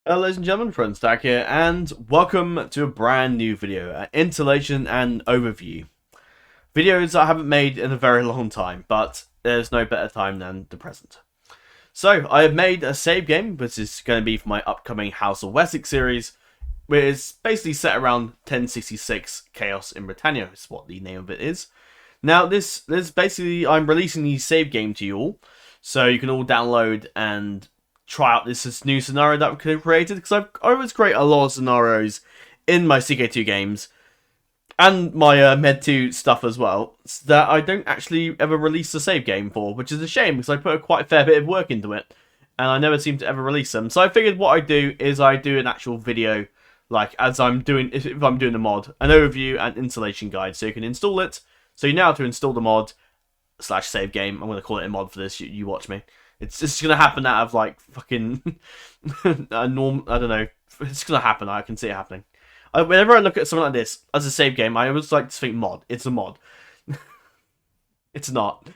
Hello ladies and gentlemen, FrozenStag here, and welcome to a brand new video, installation and overview. Videos I haven't made in a very long time, but there's no better time than the present. So, I have made a save game, which is going to be for my upcoming House of Wessex series, which is basically set around 1066 Chaos in Britannia, is what the name of it is. Now, this basically, I'm releasing the save game to you all, so you can all download and try out this new scenario that we've created, because I always create a lot of scenarios in my CK2 games and my Med 2 stuff as well that I don't actually ever release the save game for, which is a shame because I put quite a fair bit of work into it and I never seem to ever release them. So I figured what I do is I do an actual video, like as I'm doing, if I'm doing the mod, an overview and installation guide so you can install it. So you know how to install the mod / save game. I'm going to call it a mod for this, you watch me. It's just gonna happen out of like fucking a norm. I don't know. It's gonna happen. I can see it happening. Whenever I look at something like this as a save game, I always like to think mod. It's a mod. It's not.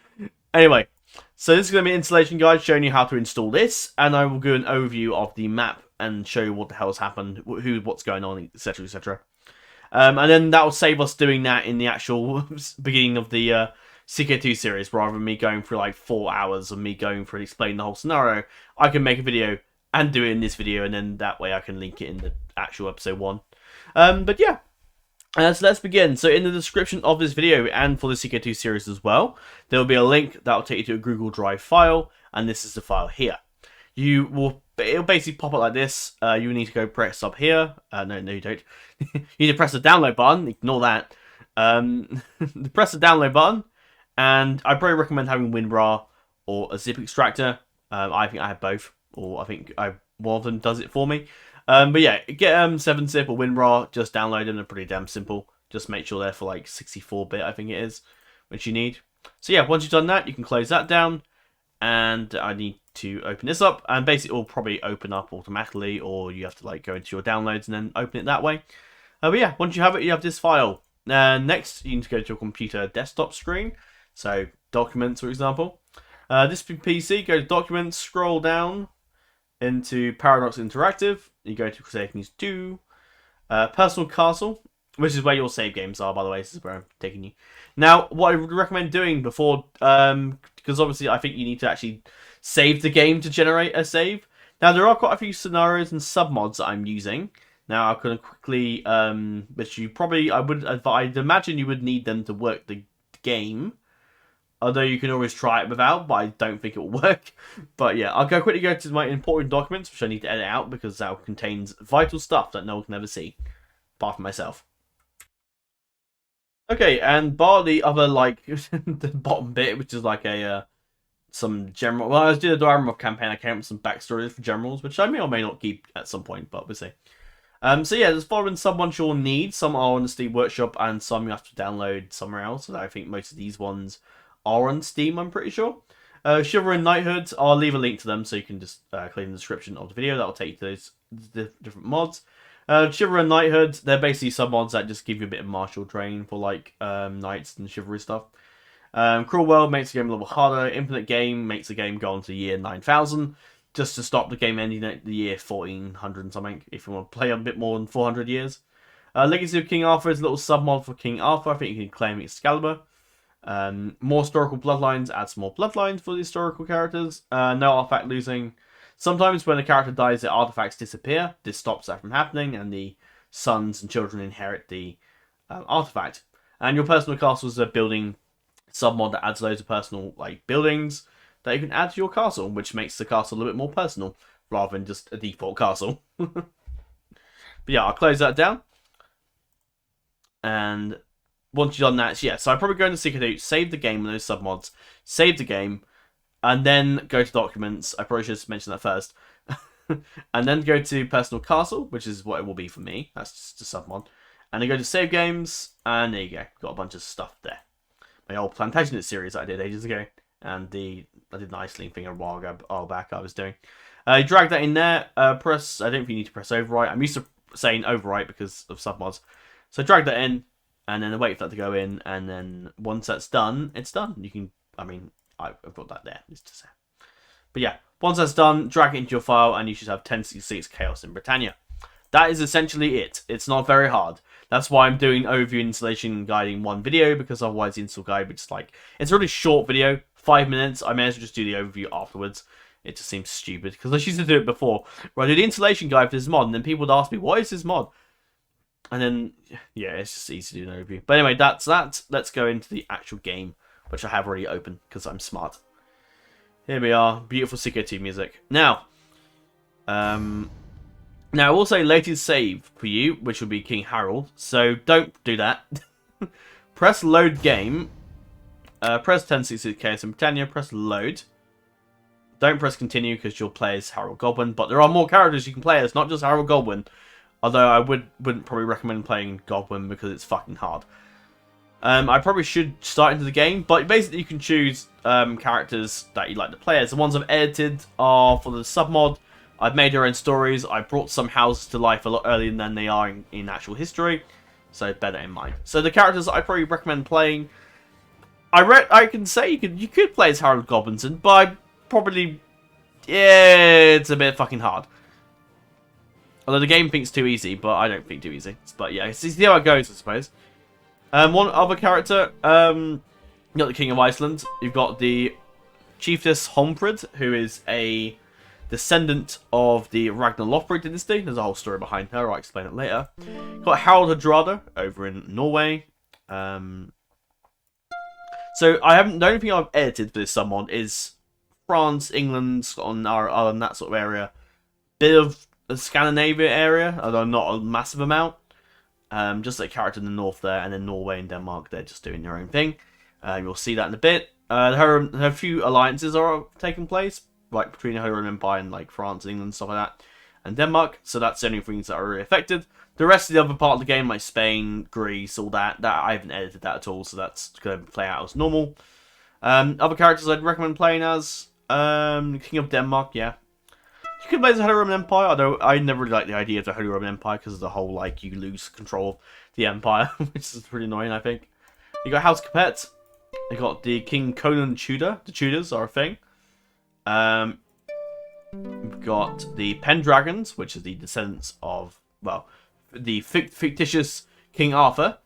Anyway, so this is gonna be an installation guide showing you how to install this, and I will do an overview of the map and show you what the hell's happened, what's going on, etc., etc. And then that will save us doing that in the actual beginning of the CK2 series, rather than me going through like 4 hours of me going through and explaining the whole scenario. I can make a video and do it in this video, and then that way I can link it in the actual episode 1. But yeah, so let's begin. So in the description of this video and for the CK2 series as well, there will be a link that will take you to a Google Drive file, and this is the file here. It'll basically pop up like this. You need to go press up here. No, you don't. You need to press the download button. Ignore that. Press the download button. And I probably recommend having WinRAR or a zip extractor. I think I have both, or I think one of them does it for me. But yeah, get 7-zip or WinRAR. Just download them. They're pretty damn simple. Just make sure they're for like 64-bit, I think it is, which you need. So yeah, once you've done that, you can close that down. And I need to open this up, and basically it will probably open up automatically, or you have to like go into your downloads and then open it that way. But yeah, once you have it, you have this file. Next, you need to go to your computer desktop screen. So, documents, for example. This PC, go to documents, scroll down into Paradox Interactive. You go to Crusader 2. Personal Castle, which is where your save games are, by the way. This is where I'm taking you. Now, what I would recommend doing before, because obviously I think you need to actually save the game to generate a save. Now, there are quite a few scenarios and submods that I'm using. Now, I'm going to quickly, which you probably, I'd imagine you would need them to work the game. Although you can always try it without, but I don't think it will work. But yeah, I'll quickly go to my important documents, which I need to edit out because that contains vital stuff that no one can ever see, apart from myself. Okay, and bar the other, like, the bottom bit, which is like some general. Well, I was doing a Diamond campaign. I came up with some backstories for generals, which I may or may not keep at some point, but we'll see. So yeah, there's following someone you'll need. Some are on the Steam Workshop, and some you have to download somewhere else. So I think most of these ones are on Steam, I'm pretty sure. Chivalry and Knighthood, I'll leave a link to them so you can just click in the description of the video. That'll take you to those different mods. Chivalry and Knighthood, they're basically sub-mods that just give you a bit of martial training for like knights and chivalry stuff. Cruel World makes the game a little harder. Infinite Game makes the game go on to year 9000, just to stop the game ending at the year 1400 and something, if you want to play a bit more than 400 years. Legacy of King Arthur is a little sub-mod for King Arthur. I think you can claim Excalibur. More historical bloodlines adds more bloodlines for the historical characters. No artifact losing. Sometimes when a character dies, the artifacts disappear. This stops that from happening, and the sons and children inherit the artifact. And your personal castle is a building submod that adds loads of personal like buildings that you can add to your castle, which makes the castle a little bit more personal rather than just a default castle. But yeah, I'll close that down. And once you've done that, yeah, so I probably go into CK2, save the game with those submods, save the game, and then go to documents. I probably should have mentioned that first. And then go to Personal Castle, which is what it will be for me. That's just a submod. And then go to Save Games, and there you go. Got a bunch of stuff there. My old Plantagenet series I did ages ago. And I did an Iceland thing a while back I was doing. You drag that in there. I don't think you need to press overwrite. I'm used to saying overwrite because of submods. So drag that in. And then wait for that to go in, and then once that's done, it's done. You can, I mean, I've got that there, just to say. But yeah, once that's done, drag it into your file, and you should have 1066 Chaos in Britannia. That is essentially it. It's not very hard. That's why I'm doing overview installation guide in one video, because otherwise the install guide would just like... It's a really short video, 5 minutes. I may as well just do the overview afterwards. It just seems stupid, because I used to do it before. Where I do the installation guide for this mod, and then people would ask me, what is this mod? And then, yeah, it's just easy to do an overview. But anyway, that's that. Let's go into the actual game, which I have already opened, because I'm smart. Here we are. Beautiful CK2 music. Now, now, I will say latest save for you, which will be King Harold, so don't do that. Press load game. Press 1066 in Britannia, press load. Don't press continue because you'll play as Harold Godwin, but there are more characters you can play as, not just Harold Godwin. Although I wouldn't probably recommend playing Godwin because it's fucking hard. I probably should start into the game, but basically you can choose characters that you'd like to play as. The ones I've edited are for the submod. I've made their own stories. I brought some houses to life a lot earlier than they are in actual history, so bear that in mind. So the characters I probably recommend playing, I can say you could play as Harold Godwinson, but probably, yeah, it's a bit fucking hard. Although the game thinks too easy, but I don't think too easy. But yeah, see how it goes, I suppose. One other character, you got the King of Iceland. You've got the Chiefess Holmfrid, who is a descendant of the Ragnar Lothbrok dynasty. There's a whole story behind her. I'll explain it later. Got Harald Hardrada over in Norway. So I haven't. The only thing I've edited for this summon is France, England, Scotland, that sort of area. Bit of the Scandinavia area, although not a massive amount. Just a character in the north there, and then Norway and Denmark, they're just doing their own thing. You'll see that in a bit. Her few alliances are taking place, like between the Holy Roman Empire and like France, England, stuff like that, and Denmark. So that's the only things that are really affected. The rest of the other part of the game, like Spain, Greece, all that I haven't edited that at all, so that's going to play out as normal. Other characters I'd recommend playing as King of Denmark, yeah. You could play as the Holy Roman Empire, although I never really liked the idea of the Holy Roman Empire because of the whole, like, you lose control of the Empire, which is pretty annoying, I think. You got House Capet. You got the King Conan Tudor. The Tudors are a thing. We've got the Pendragons, which is the descendants of, well, the fictitious King Arthur.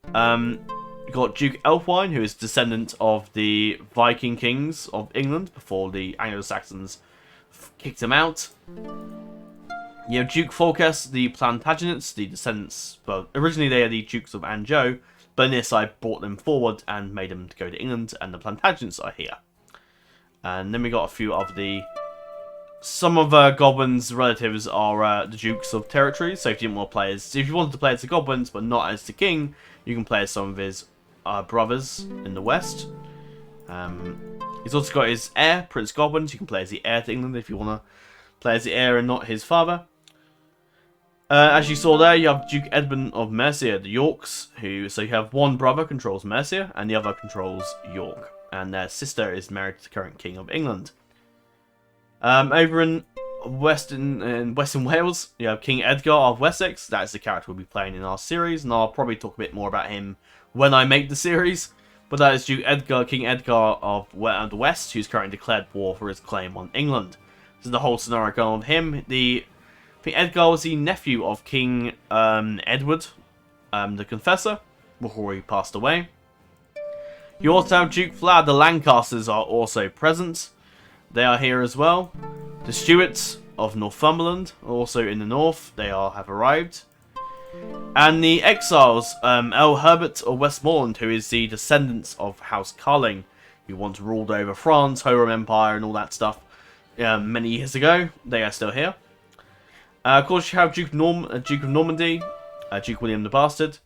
You've got Duke Elfwine, who is descendant of the Viking kings of England before the Anglo-Saxons kicked him out. You have Duke Folcus, the Plantagenets, the descendants. Well, originally they are the Dukes of Anjou, but in this I brought them forward and made them go to England, and the Plantagenets are here. And then we got a few of the... Some of Godwin's relatives are the Dukes of Territories, so if you didn't want to play as... If you wanted to play as the Godwins, but not as the king, you can play as some of his brothers in the west. He's also got his heir, Prince Godwin, so you can play as the heir to England if you want to play as the heir and not his father. As you saw there, you have Duke Edmund of Mercia, the Yorks, so you have one brother controls Mercia, and the other controls York. And their sister is married to the current King of England. Over in Western Wales, you have King Edgar of Wessex. That is the character we'll be playing in our series, and I'll probably talk a bit more about him when I make the series. But that is Duke Edgar, King Edgar of the West, who's currently declared war for his claim on England. So the whole scenario going on with him. I think Edgar was the nephew of King Edward, the Confessor, before he passed away. You also have Duke Vlad. The Lancasters are also present. They are here as well. The Stuarts of Northumberland are also in the north. They have arrived. And the Exiles, Earl Herbert of Westmoreland, who is the descendants of House Carling, who once ruled over France, Holy Roman Empire, and all that stuff many years ago. They are still here. Of course, you have Duke of Normandy, Duke William the Bastard.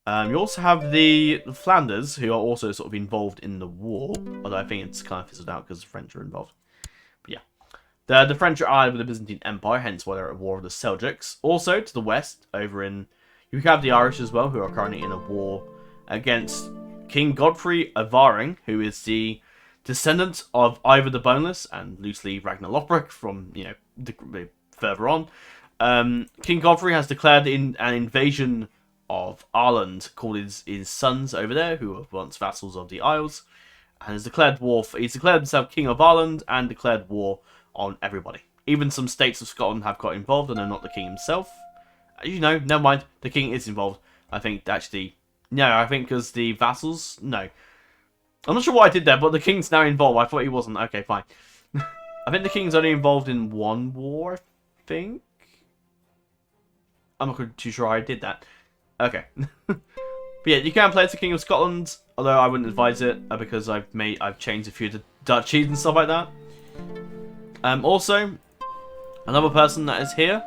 You also have the Flanders, who are also sort of involved in the war, although I think it's kind of fizzled out because the French are involved. But yeah. The French are allied with the Byzantine Empire, hence why they're at war with the Seljuks. Also, to the west, you have the Irish as well, who are currently in a war against King Godfrey of Varing, who is the descendant of Ivor the Boneless, and loosely Ragnar Lothbrok from, further on. King Godfrey has declared an invasion of Ireland, called his sons over there, who were once vassals of the Isles. and has declared war. He's declared himself King of Ireland and declared war on everybody. Even some states of Scotland have got involved, and they're not the king himself. You know, never mind. The king is involved. I think actually, no, I think because the vassals. No, I'm not sure what I did there, but the king's now involved. I thought he wasn't. Okay, fine. I think the king's only involved in one war. I think. I'm not too sure I did that. Okay. But yeah, you can play as the King of Scotland, although I wouldn't advise it because I've changed a few of the duchies and stuff like that. Also, another person that is here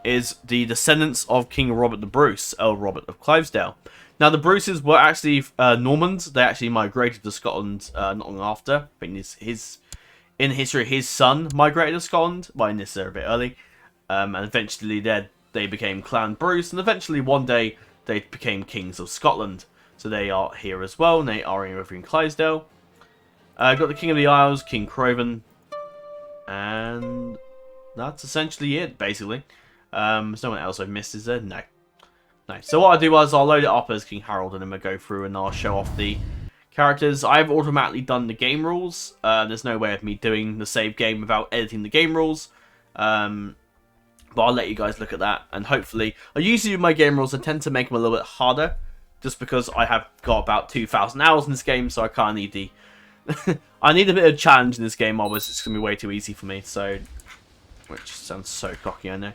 is the descendants of King Robert the Bruce, Earl Robert of Clydesdale. Now, the Bruces were actually Normans. They actually migrated to Scotland not long after. I think in history, his son migrated to Scotland. Well, in this they're a bit early. And eventually they became Clan Bruce, and eventually one day they became Kings of Scotland. So they are here as well, and they are over in Clydesdale. Got the King of the Isles, King Crovan, and that's essentially it, basically. There's no one else I've missed, is there? No. No. So what I'll do is I'll load it up as King Harold, and then we'll go through and I'll show off the characters. I've automatically done the game rules. There's no way of me doing the save game without editing the game rules. But I'll let you guys look at that, and hopefully, I usually do my game rules, I tend to make them a little bit harder, just because I have got about 2,000 hours in this game, so I kind of need the, I need a bit of challenge in this game, otherwise it's going to be way too easy for me, so, which sounds so cocky, I know.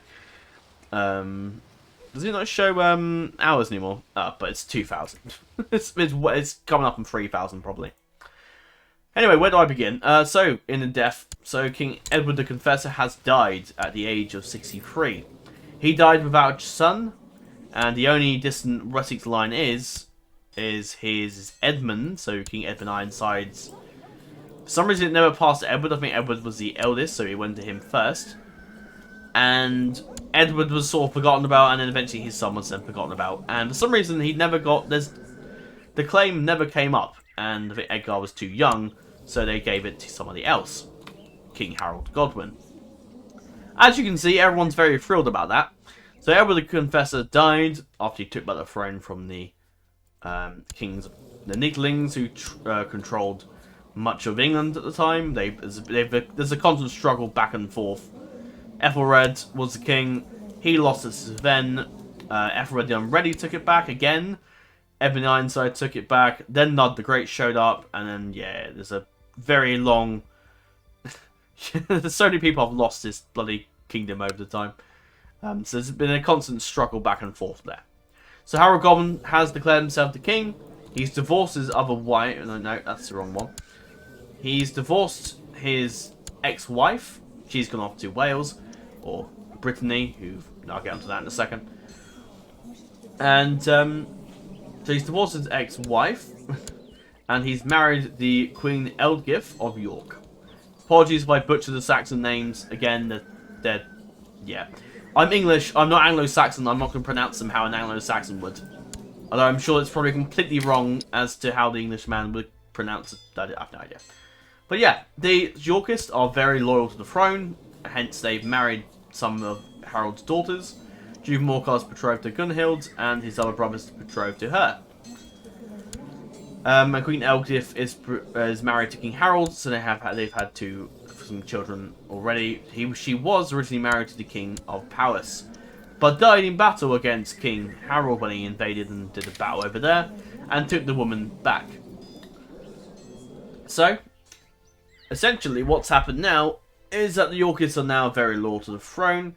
Does it not show, hours anymore? But it's 2,000. it's coming up on 3,000, probably. Anyway, where do I begin? So, in the death, King Edward the Confessor has died at the age of 63. He died without a son, and the only distant Wessex line is his Edmund, so King Edmund Ironsides. For some reason it never passed to Edward. I think Edward was the eldest, so he went to him first. And Edward was sort of forgotten about, and then eventually his son was then forgotten about. And for some reason he never got, the claim never came up, and I think Edgar was too young, so they gave it to somebody else. King Harold Godwin. As you can see, everyone's very thrilled about that. So Edward the Confessor died after he took back the throne from the kings, the Nidlings, who controlled much of England at the time. There's a constant struggle back and forth. Ethelred was the king. He lost to Sven. Ethelred the Unready took it back again. Edmund Ironside took it back. Then Nud the Great showed up, and then yeah, there's a very long. So many people have lost this bloody kingdom over the time. So there's been a constant struggle back and forth there. So Harold Godwin has declared himself the king. He's divorced his other wife. No, that's the wrong one. He's divorced his ex-wife. She's gone off to Wales, or Britannia, who I'll get onto that in a second. And so he's divorced his ex-wife, and he's married the Queen Eldgith of York. Apologies if I butcher the Saxon names. Again, they're yeah. I'm English, I'm not Anglo-Saxon, I'm not going to pronounce them how an Anglo-Saxon would. Although I'm sure it's probably completely wrong as to how the Englishman would pronounce it. I have no idea. But yeah, the Yorkists are very loyal to the throne, hence they've married some of Harold's daughters. Duke Morcar is betrothed to Gunhild, and his other brother's betrothed to her. And Queen Eldgith is married to King Harold, so they've had some children already. She was originally married to the King of Powys, but died in battle against King Harold when he invaded and did a battle over there, and took the woman back. So, essentially what's happened now is that the Yorkists are now very loyal to the throne,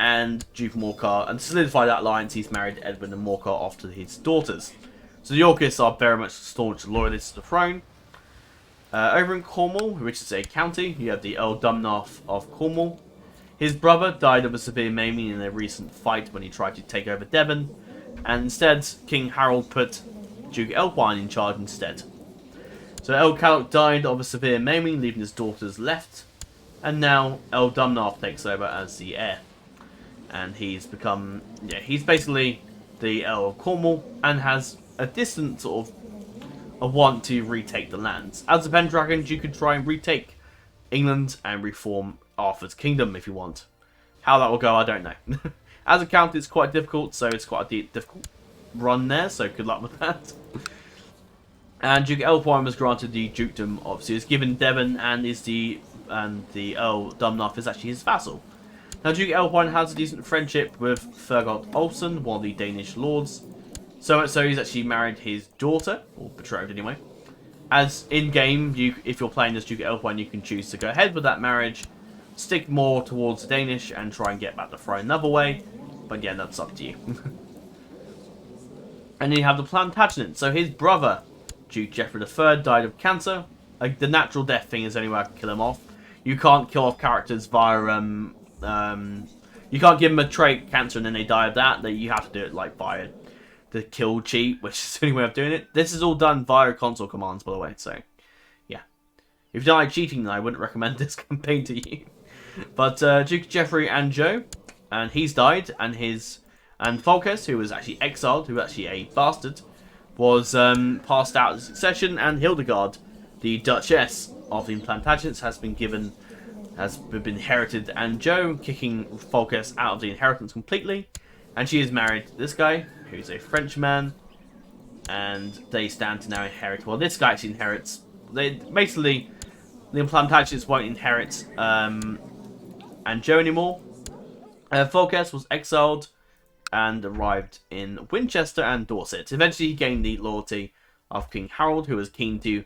and Duke Morcar, and to solidify that alliance, he's married Edward and Morcar off to his daughters. So the Yorkists are very much staunch loyalists to the throne. Over in Cornwall, which is a county, you have the Earl Dumnorth of Cornwall. His brother died of a severe maiming in a recent fight when he tried to take over Devon, and instead King Harold put Duke Elwine in charge instead. So Earl Calloch died of a severe maiming, leaving his daughters left, and now Earl Dumnorth takes over as the heir. And he's become, yeah, he's basically the Earl of Cornwall, and has a distant sort of a want to retake the lands. As the Pendragons, you could try and retake England and reform Arthur's kingdom if you want. How that will go, I don't know. As a count, it's quite difficult, so it's quite a difficult run there, so good luck with that. And Duke Elfwine was granted the dukedom. Obviously, is given Devon, and the Earl Dumnoff is actually his vassal. Now, Duke Elfwine has a decent friendship with Fergot Olsen, one of the Danish lords. So much so he's actually married his daughter, or betrothed anyway. As in-game, if you're playing as Duke Elfwine, you can choose to go ahead with that marriage, stick more towards the Danish, and try and get back the throne another way. But yeah, that's up to you. And then you have the Plantagenet. So his brother, Duke Geoffrey III, died of cancer. Like, the natural death thing is the only way I can kill him off. You can't kill off characters via you can't give them a trait cancer and then they die of that. You have to do it like via the kill cheat, which is the only way of doing it. This is all done via console commands, by the way. So yeah, if you don't like cheating, then I wouldn't recommend this campaign to you. But Duke Geoffrey and Joe, and he's died, and Folkes, who was actually exiled, who was actually a bastard, was passed out of succession, and Hildegard, the Duchess of the Plantagenets, has been inherited, and Joe, kicking Folkes out of the inheritance completely, and she is married to this guy, who's a Frenchman, and they stand to now inherit. Well, this guy actually inherits. Basically, the Plantagenets won't inherit and Joe anymore. Folkes was exiled and arrived in Winchester and Dorset. Eventually, he gained the loyalty of King Harold, who was keen to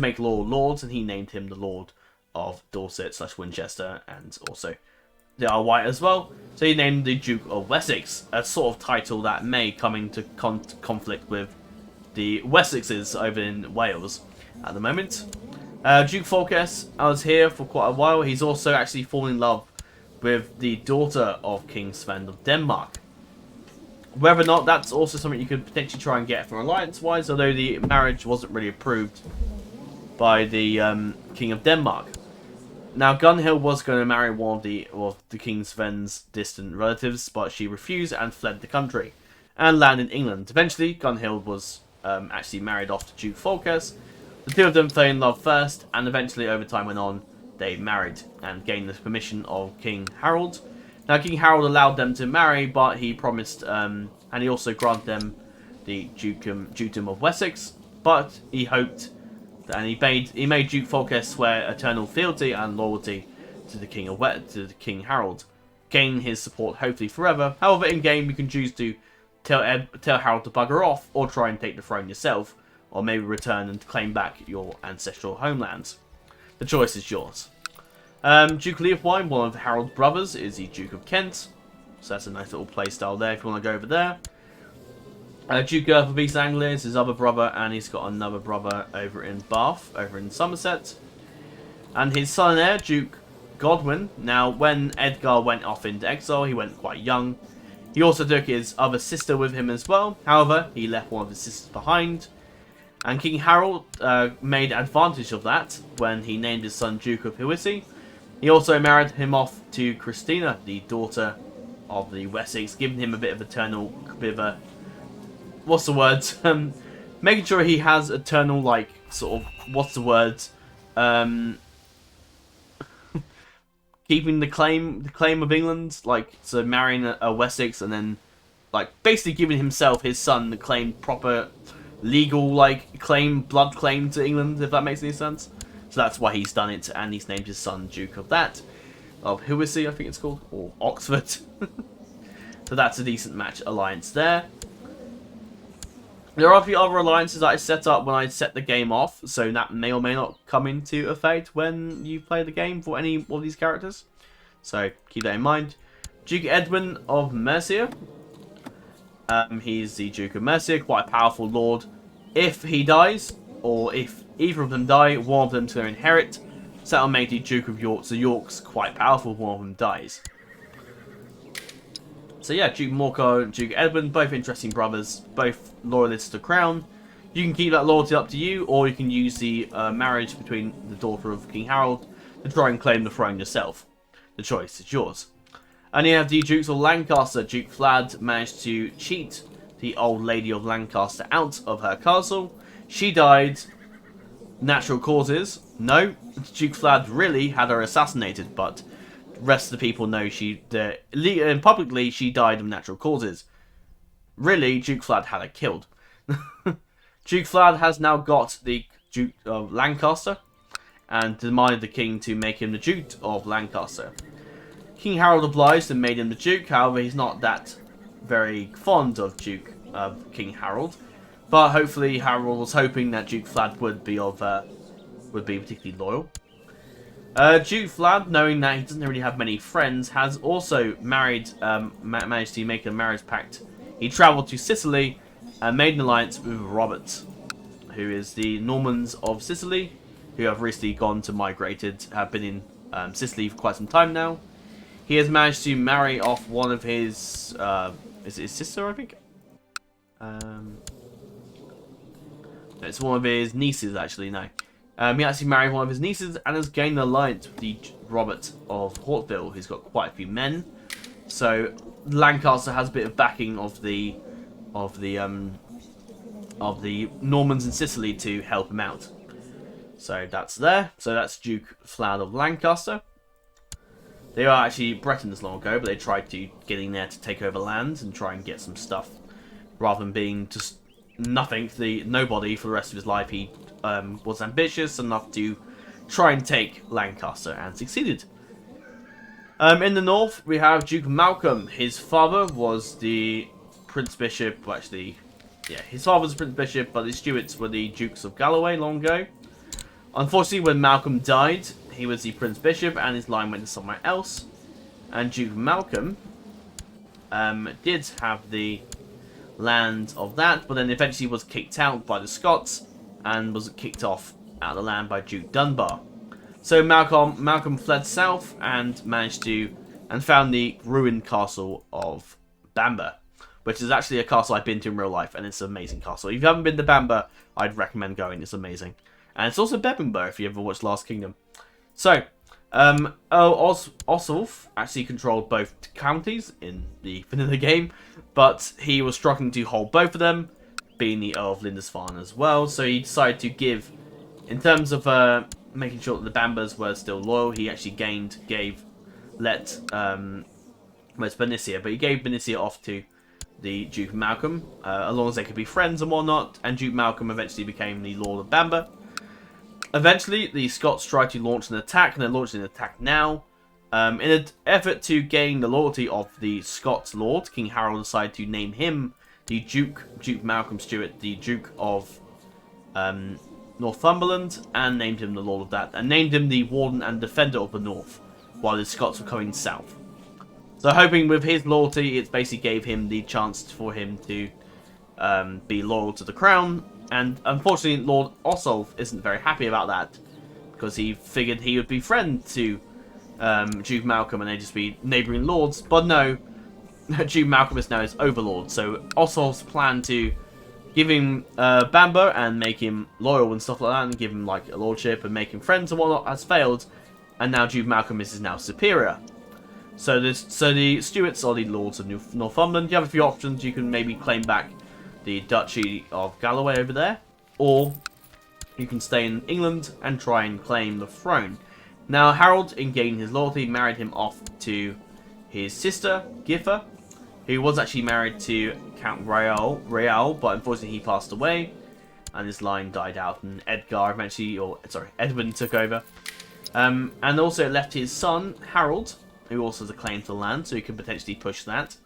make lords, and he named him the Lord of Dorset/Winchester, and also the Isle of Wight as well. So he named the Duke of Wessex, a sort of title that may come into conflict with the Wessexes over in Wales at the moment. Duke Folkes was here for quite a while. He's also actually fallen in love with the daughter of King Sven of Denmark. Whether or not that's also something you could potentially try and get for alliance-wise, although the marriage wasn't really approved by the King of Denmark. Now, Gunhild was going to marry one of the King Sven's distant relatives, but she refused and fled the country and landed in England. Eventually, Gunhild was actually married off to Duke Folkes. The two of them fell in love first, and eventually, over time went on, they married and gained the permission of King Harold. Now, King Harold allowed them to marry, but he promised, and he also granted them the dukedom of Wessex, but he hoped, and he made Duke Folkes swear eternal fealty and loyalty to the King Harold, gain his support hopefully forever. However, in game you can choose to tell Harold to bugger off, or try and take the throne yourself, or maybe return and claim back your ancestral homelands. The choice is yours. Duke Leofwine, one of Harold's brothers, is the Duke of Kent, so that's a nice little playstyle there if you want to go over there. Duke Gerth of East Anglia is his other brother, and he's got another brother over in Bath, over in Somerset. And his son and heir, Duke Godwin. Now, when Edgar went off into exile, he went quite young. He also took his other sister with him as well. However, he left one of his sisters behind. And King Harold made advantage of that when he named his son Duke of Huissy. He also married him off to Christina, the daughter of the Wessex, giving him a bit of a what's the word? Making sure he has eternal, like, sort of, what's the word? Keeping the claim of England, like, so marrying a Wessex and then, like, basically giving himself, his son, the claim, proper, legal, like, blood claim to England, if that makes any sense. So that's why he's done it, and he's named his son Duke of Huissy, I think it's called, or Oxford. So that's a decent match alliance there. There are a few other alliances that I set up when I set the game off, so that may or may not come into effect when you play the game for any of these characters. So keep that in mind. Duke Edwin of Mercia. He's the Duke of Mercia, quite a powerful lord. If he dies, or if either of them die, one of them's going to inherit. So that'll make the Duke of York, so York's quite powerful if one of them dies. So yeah, Duke Morcar and Duke Edwin, both interesting brothers, both loyalists to the crown. You can keep that loyalty up to you, or you can use the marriage between the daughter of King Harold to try and claim the throne yourself. The choice is yours. And you have the Dukes of Lancaster. Duke Vlad managed to cheat the old lady of Lancaster out of her castle. She died. Natural causes. No, Duke Vlad really had her assassinated, but the rest of the people know publicly she died of natural causes. Really, Duke Vlad had her killed. Duke Vlad has now got the Duke of Lancaster and demanded the king to make him the Duke of Lancaster. King Harold obliged and made him the Duke. However, he's not that very fond of King Harold, but hopefully Harold was hoping that Duke Vlad would be particularly loyal. Duke Vlad, knowing that he doesn't really have many friends, has also managed to make a marriage pact. He travelled to Sicily and made an alliance with Robert, who is the Normans of Sicily, who have recently have been in Sicily for quite some time now. He has managed to marry off one of his, is it his sister, I think? It's one of his nieces, actually, no. He actually married one of his nieces and has gained an alliance with the Robert of Hauteville, who's got quite a few men. So Lancaster has a bit of backing of the Normans in Sicily to help him out. So that's there. So that's Duke Vlad of Lancaster. They are actually Bretons long ago, but they tried to get in there to take over lands and try and get some stuff, rather than being just nothing, nobody for the rest of his life. He was ambitious enough to try and take Lancaster and succeeded. In the north, we have Duke Malcolm. His father was the Prince Bishop, well, actually, yeah, his father was the Prince Bishop, but the Stuarts were the Dukes of Galloway long ago. Unfortunately, when Malcolm died, he was the Prince Bishop and his line went to somewhere else. And Duke Malcolm did have the land of that, but then eventually was kicked out by the Scots and was kicked off out of the land by Duke Dunbar. So Malcolm fled south and found the ruined castle of Bamber, which is actually a castle I've been to in real life, and it's an amazing castle. If you haven't been to Bamber, I'd recommend going. It's amazing. And it's also Bebbanburg if you ever watched Last Kingdom. So, Oswulf actually controlled both counties in the vanilla game, but he was struggling to hold both of them, being the Earl of Lindisfarne as well. So he decided to give, in terms of making sure that the Bambers were still loyal, he actually it's Bernicia, but he gave Bernicia off to the Duke Malcolm, as long as they could be friends and whatnot, and Duke Malcolm eventually became the Lord of Bamber. Eventually, the Scots tried to launch an attack, and they're launching an attack now. In an effort to gain the loyalty of the Scots Lord, King Harold decided to name him the Duke Malcolm Stuart, the Duke of Northumberland, and named him the Lord of that, and named him the Warden and Defender of the North, while the Scots were coming south. So hoping with his loyalty, it basically gave him the chance for him to be loyal to the crown. And unfortunately, Lord Oswulf isn't very happy about that, because he figured he would be friend to Duke Malcolm and they'd just be neighbouring lords. But no, Duke Malcolm is now his overlord. So Oswulf's plan to give him Bamber and make him loyal and stuff like that, and give him like a lordship and make him friends and whatnot, has failed. And now Duke Malcolm is now superior. So the Stuarts are the lords of Northumberland. You have a few options. You can maybe claim back the Duchy of Galloway over there, or you can stay in England and try and claim the throne. Now, Harold, in gaining his loyalty, married him off to his sister, Giffer, who was actually married to Count Real, but unfortunately he passed away, and his line died out, and Edwin took over. And also left his son, Harold, who also has a claim to the land, so he could potentially push that.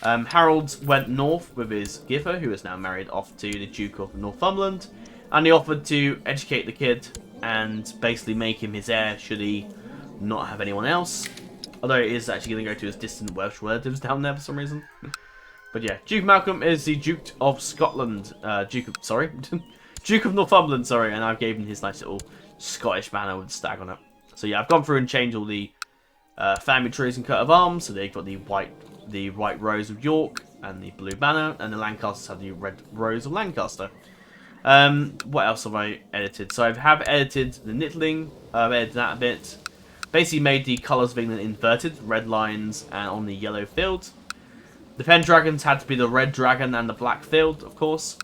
Harold went north with his Giffer, who is now married off to the Duke of Northumberland, and he offered to educate the kid and basically make him his heir should he not have anyone else. Although he is actually going to go to his distant Welsh relatives down there for some reason. But yeah, Duke Malcolm is the Duke of Scotland, Duke of Northumberland, sorry, and I gave him his nice little Scottish banner with a stag on it. So yeah, I've gone through and changed all the family trees and coat of arms, so they've got the white rose of York and the blue banner, and the Lancasters have the red rose of Lancaster. What else have I edited? So I have edited the Knitling, I've edited that a bit. Basically made the colours of England inverted, red lines and on the yellow field. The Pendragons had to be the red dragon and the black field, of course.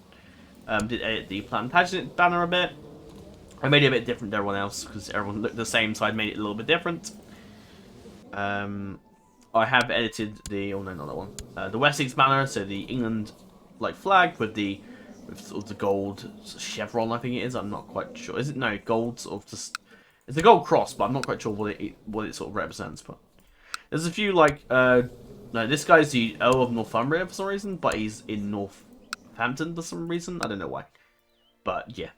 Did edit the Plantagenet banner a bit. I made it a bit different to everyone else, because everyone looked the same, so I made it a little bit different. I have edited the, oh no, not that one. The Wessex banner, so the England like flag with the with sort of the gold chevron, I think it is. I'm not quite sure. Is it? No, gold sort of just... It's a gold cross, but I'm not quite sure what it sort of represents. But there's a few, like... no, this guy's the Earl of Northumbria for some reason, but he's in Northampton for some reason. I don't know why. But, yeah.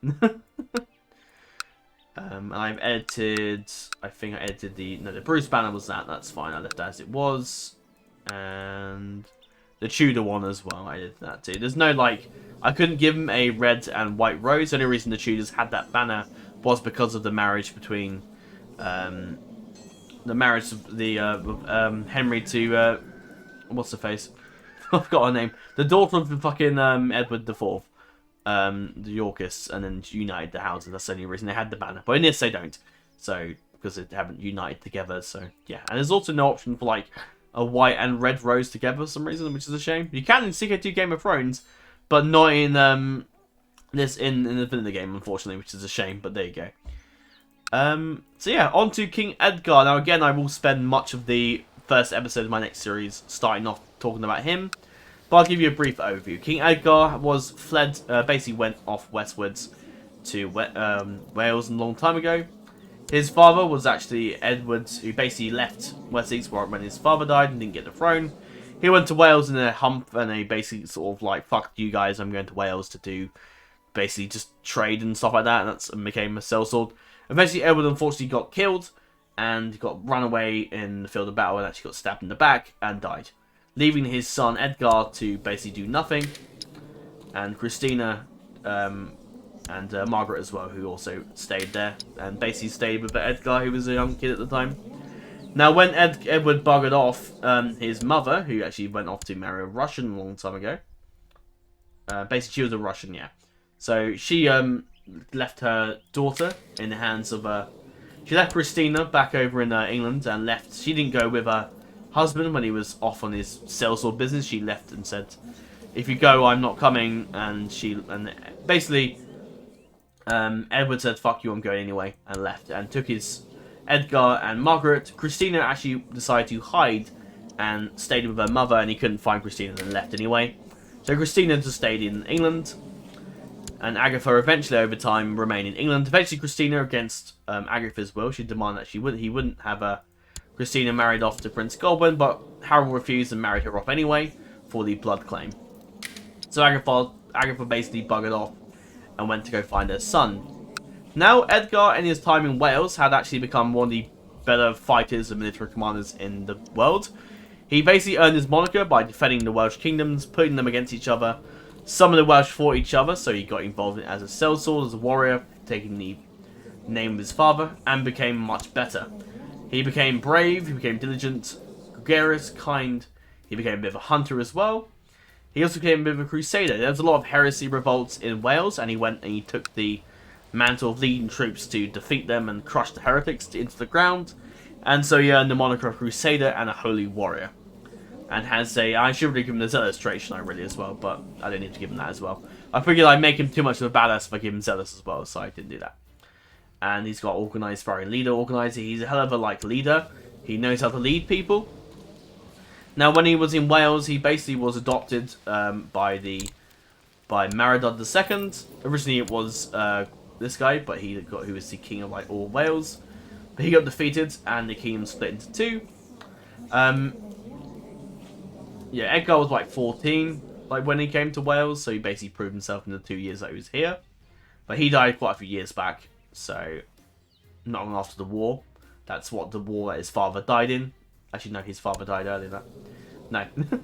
And I've edited... I think I edited the... No, the Bruce banner was that. That's fine. I left that as it was. And... the Tudor one as well, I did that too. There's no, like... I couldn't give him a red and white rose. The only reason the Tudors had that banner was because of the marriage between... the marriage of the Henry to... what's her face? I forgot her name. The daughter of the fucking Edward IV. The Yorkists, and then united the houses. That's the only reason they had the banner. But in this, they don't. So, because they haven't united together. So, yeah. And there's also no option for, like, a white and red rose together for some reason, which is a shame. You can in CK2 Game of Thrones, but not in in the vanilla game, unfortunately, which is a shame. But there you go. So yeah, on to King Edgar. Now again, I will spend much of the first episode of my next series starting off talking about him, but I'll give you a brief overview. King Edgar was fled, basically went off westwards to Wales a long time ago. His father was actually Edward, who basically left Wessex when his father died and didn't get the throne. He went to Wales in a hump, and they basically sort of like, fuck you guys, I'm going to Wales to do basically just trade and stuff like that, and became a sellsword. Eventually, Edward unfortunately got killed and got run away in the field of battle and actually got stabbed in the back and died, leaving his son Edgar to basically do nothing, and Christina and Margaret as well, who also stayed there and basically stayed with Edgar, who was a young kid at the time. Now, when Edward buggered off, his mother, who actually went off to marry a Russian a long time ago, basically she was a Russian, yeah. So she left her daughter in the hands of she left Christina back over in England and left. She didn't go with her husband when he was off on his sellsword business. She left and said, "If you go, I'm not coming." And basically, Edward said, "Fuck you, I'm going anyway," and left and took his Edgar and Margaret. Christina actually decided to hide and stayed with her mother, and he couldn't find Christina and left anyway. So Christina just stayed in England, and Agatha eventually over time remained in England. Eventually Christina, against Agatha's will, she demanded that he wouldn't have Christina married off to Prince Godwin, but Harold refused and married her off anyway for the blood claim. So Agatha basically buggered off and went to go find her son. Now, Edgar, in his time in Wales, had actually become one of the better fighters and military commanders in the world. He basically earned his moniker by defending the Welsh kingdoms, putting them against each other. Some of the Welsh fought each other, so he got involved in it as a sellsword, as a warrior, taking the name of his father, and became much better. He became brave, he became diligent, gregarious, kind. He became a bit of a hunter as well. He also became a bit of a crusader. There was a lot of heresy revolts in Wales, and he went and he took the mantle of leading troops to defeat them and crush the heretics into the ground. And so he earned the moniker of Crusader and a holy warrior. And has I should really give him the Zealous trait, shouldn't I, really, as well, but I don't need to give him that as well. I figured I'd make him too much of a badass if I give him Zealous as well, so I didn't do that. And he's got Organised, very leader, organizer. He's a hell of a, leader. He knows how to lead people. Now, when he was in Wales, he basically was adopted by Maredudd II. Originally, it was this guy, but who was the king of all Wales. But he got defeated, and the kingdom split into two. Yeah, Edgar was 14, when he came to Wales, so he basically proved himself in the 2 years that he was here. But he died quite a few years back, so not long after the war. That's what the war that his father died in. Actually, no, his father died earlier than that. No.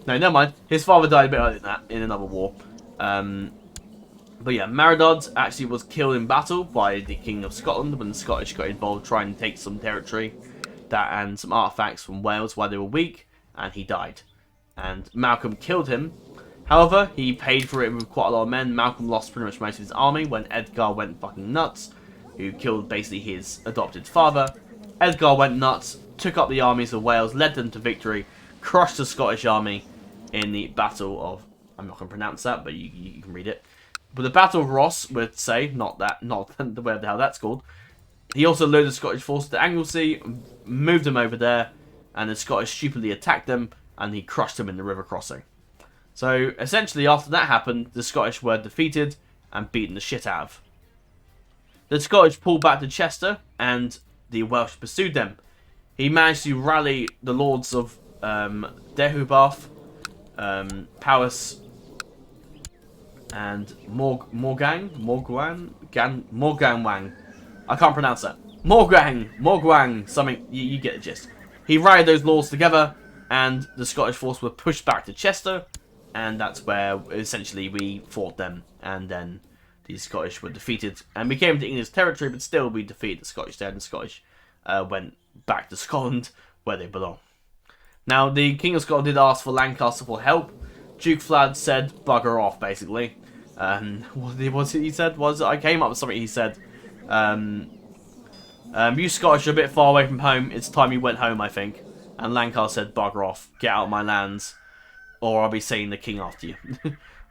No, never mind. His father died a bit earlier than that, in another war. But yeah, Maredudd actually was killed in battle by the King of Scotland when the Scottish got involved trying to take some territory and some artifacts from Wales while they were weak, and he died. And Malcolm killed him. However, he paid for it with quite a lot of men. Malcolm lost pretty much most of his army when Edgar went fucking nuts, who killed basically his adopted father. Edgar went nuts, took up the armies of Wales, led them to victory, crushed the Scottish army in the Battle of... I'm not going to pronounce that, but you can read it. But the Battle of Ross, would say, not the way the hell that's called. He also lured the Scottish forces to Anglesey, moved them over there, and the Scottish stupidly attacked them, and he crushed them in the river crossing. So essentially, after that happened, the Scottish were defeated and beaten the shit out of. The Scottish pulled back to Chester, and the Welsh pursued them. He managed to rally the lords of Deheubarth, Powys, and Morgwang. I can't pronounce that. Morgwang, something. You get the gist. He rallied those lords together, and the Scottish force were pushed back to Chester, and that's where essentially we fought them, and then the Scottish were defeated and became into English territory, but still we defeated the Scottish there, and the Scottish went back to Scotland where they belong. Now, the King of Scotland did ask for Lancaster for help. Duke Vlad said, bugger off, basically. What he said was, I came up with something he said. You Scottish are a bit far away from home. It's time you went home, I think. And Lancaster said, bugger off. Get out of my lands, or I'll be sending the king after you.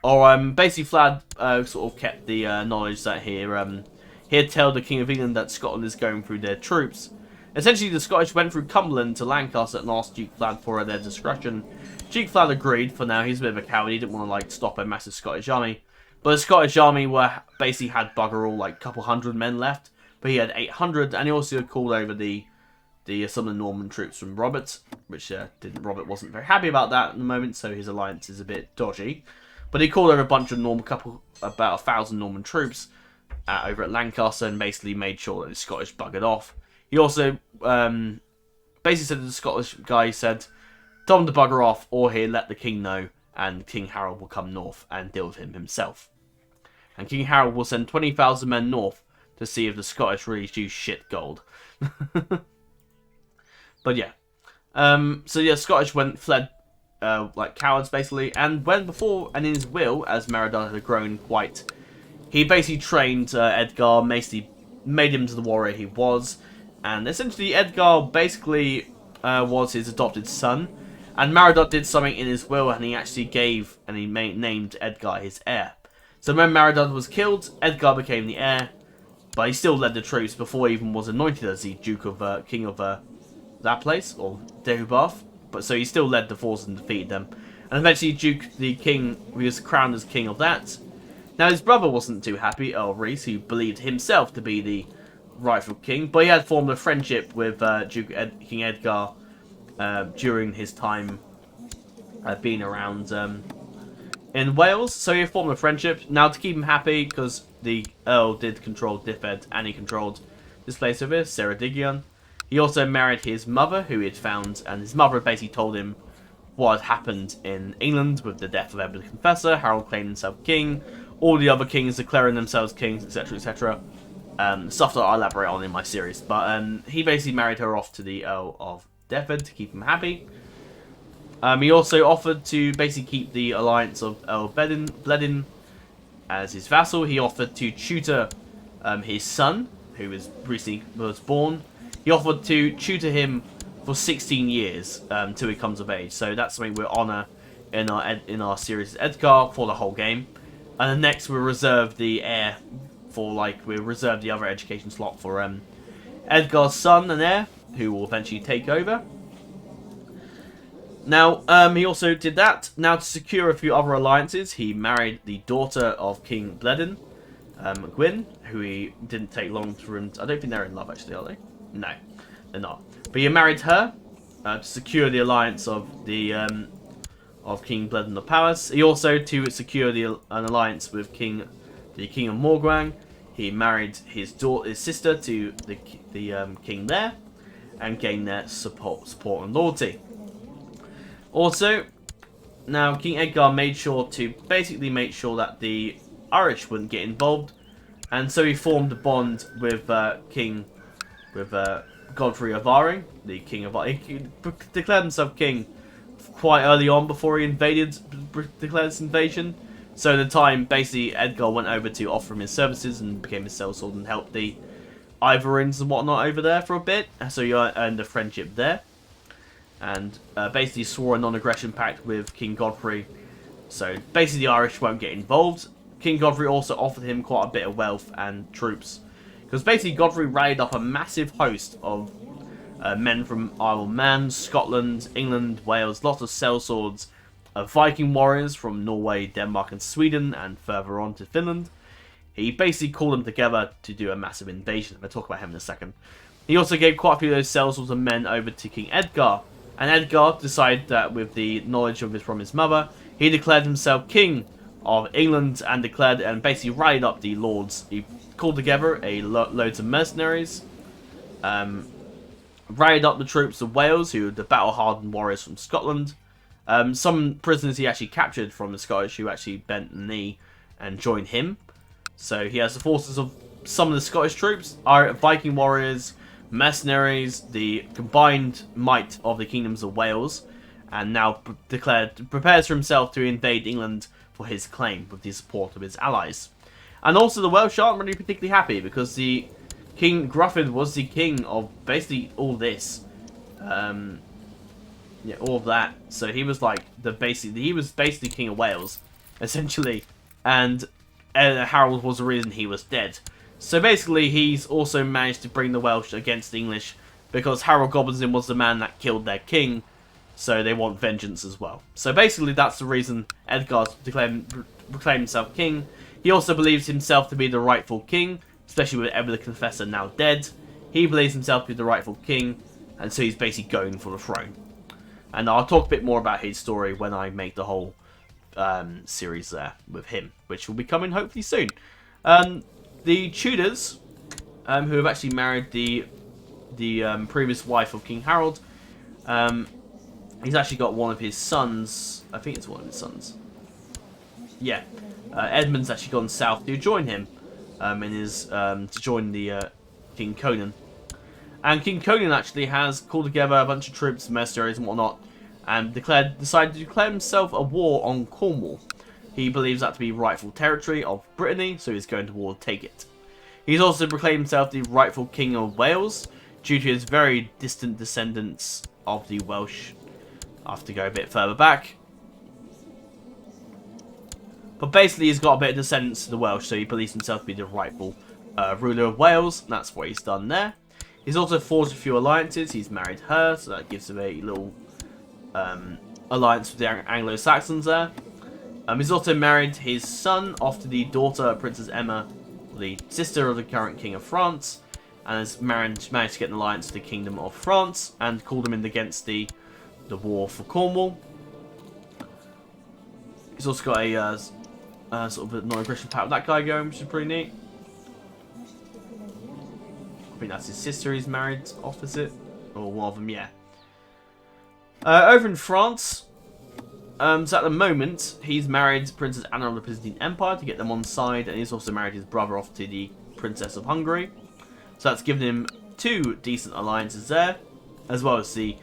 Or basically Vlad sort of kept the knowledge that he had told the King of England that Scotland is going through their troops. Essentially, the Scottish went through Cumberland to Lancaster and asked Duke Vlad for their discretion. Duke Vlad agreed. For now, he's a bit of a coward. He didn't want to like stop a massive Scottish army. But the Scottish army basically had bugger all, like a couple hundred men left. But he had 800, and he also called over some of the Norman troops from Robert, which Robert wasn't very happy about that at the moment, so his alliance is a bit dodgy. But he called over a bunch of about 1,000 Norman troops over at Lancaster, and basically made sure that the Scottish buggered off. He also basically said to the Scottish guy, he said, tell him to bugger off, or he'll let the king know, and King Harold will come north and deal with him himself. And King Harold will send 20,000 men north to see if the Scottish really do shit gold. But yeah. So yeah, Scottish fled like cowards, basically. And in his will, as Merodach had grown quite... He basically trained Edgar, basically made him to the warrior he was. And essentially, Edgar basically was his adopted son. And Merodach did something in his will, and he actually named Edgar his heir. So when Merodach was killed, Edgar became the heir. But he still led the troops before he even was anointed as the king of that place, or Deheubarth. But so he still led the forces and defeated them. And eventually the king, he was crowned as king of that. Now his brother wasn't too happy, Earl Rhys, who believed himself to be the rightful king. But he had formed a friendship with King Edgar during his time being around in Wales. So he formed a friendship. Now to keep him happy, because the Earl did control Dyfed, and he controlled this place over here, Ceredigion. He also married his mother, who he had found, and his mother basically told him what had happened in England with the death of Edward the Confessor, Harold claiming himself king, all the other kings declaring themselves kings, etc., etc. Stuff that I'll elaborate on in my series. But he basically married her off to the Earl of Dyfed to keep him happy. He also offered to basically keep the alliance of Earl Bledin as his vassal. He offered to tutor his son, who recently was born. He offered to tutor him for 16 years till he comes of age. So that's something we'll honour in our series Edgar for the whole game. And then next we'll reserve the heir we'll reserve the other education slot for Edgar's son and heir, who will eventually take over. Now, he also did that. Now, to secure a few other alliances, he married the daughter of King Bledin, Gwyn, who he didn't take long for him. I don't think they're in love, actually, are they? No, they're not. But he married her to secure the alliance of of King Bledin of Powys. He also, to secure an alliance with the King of Morgwang, he married his sister to the king there, and gained their support and loyalty. Also, now King Edgar made sure that the Irish wouldn't get involved, and so he formed a bond with Godfrey of Aring, the king of He declared himself king quite early on before he declared his invasion. So at the time, basically, Edgar went over to offer him his services and became his sellsword and helped the Ivorins and whatnot over there for a bit. So he earned a friendship there. And basically swore a non-aggression pact with King Godfrey. So basically the Irish won't get involved. King Godfrey also offered him quite a bit of wealth and troops. Because basically Godfrey rallied up a massive host of men from Isle of Man, Scotland, England, Wales, lots of sellswords, Viking warriors from Norway, Denmark, and Sweden, and further on to Finland. He basically called them together to do a massive invasion. I'll talk about him in a second. He also gave quite a few of those sellswords and men over to King Edgar. And Edgar decided that with the knowledge from his mother, he declared himself king of England and declared and basically rallied up the lords. He called together loads of mercenaries, rallied up the troops of Wales, who were the battle-hardened warriors from Scotland. Some prisoners he actually captured from the Scottish who actually bent the knee and joined him. So he has the forces of some of the Scottish troops, are Viking warriors, mercenaries, the combined might of the kingdoms of Wales, and now prepares for himself to invade England for his claim with the support of his allies. And also the Welsh aren't really particularly happy because the King Gruffydd was the king of basically all this. Yeah, all of that. So he was like he was basically king of Wales, essentially, and Harold was the reason he was dead. So basically, he's also managed to bring the Welsh against the English because Harold Godwinson was the man that killed their king, so they want vengeance as well. So basically, that's the reason Edgar's proclaimed himself king. He also believes himself to be the rightful king, especially with Edward the Confessor now dead. He believes himself to be the rightful king, and so he's basically going for the throne. And I'll talk a bit more about his story when I make the whole series there with him, which will be coming hopefully soon. The Tudors, who have actually married the previous wife of King Harold, he's actually got one of his sons. I think it's one of his sons. Yeah, Edmund's actually gone south to join him, to join the King Conan. And King Conan actually has called together a bunch of troops, mercenaries and whatnot, and decided to declare himself a war on Cornwall. He believes that to be rightful territory of Britannia, so he's going to war to take it. He's also proclaimed himself the rightful king of Wales, due to his very distant descendants of the Welsh. I have to go a bit further back. But basically he's got a bit of descendants to the Welsh, so he believes himself to be the rightful ruler of Wales, and that's what he's done there. He's also forged a few alliances. He's married her, so that gives him a little alliance with the Anglo-Saxons there. He's also married his son off to the daughter of Princess Emma, the sister of the current King of France, and has managed to get an alliance with the Kingdom of France, and called him in against the war for Cornwall. He's also got a sort of a non-aggression pact with that guy going, which is pretty neat. I think that's his sister he's married opposite, or one of them, yeah. Over in France, so at the moment, he's married Princess Anna of the Byzantine Empire to get them on side, and he's also married his brother off to the Princess of Hungary. So that's given him two decent alliances there, as well as the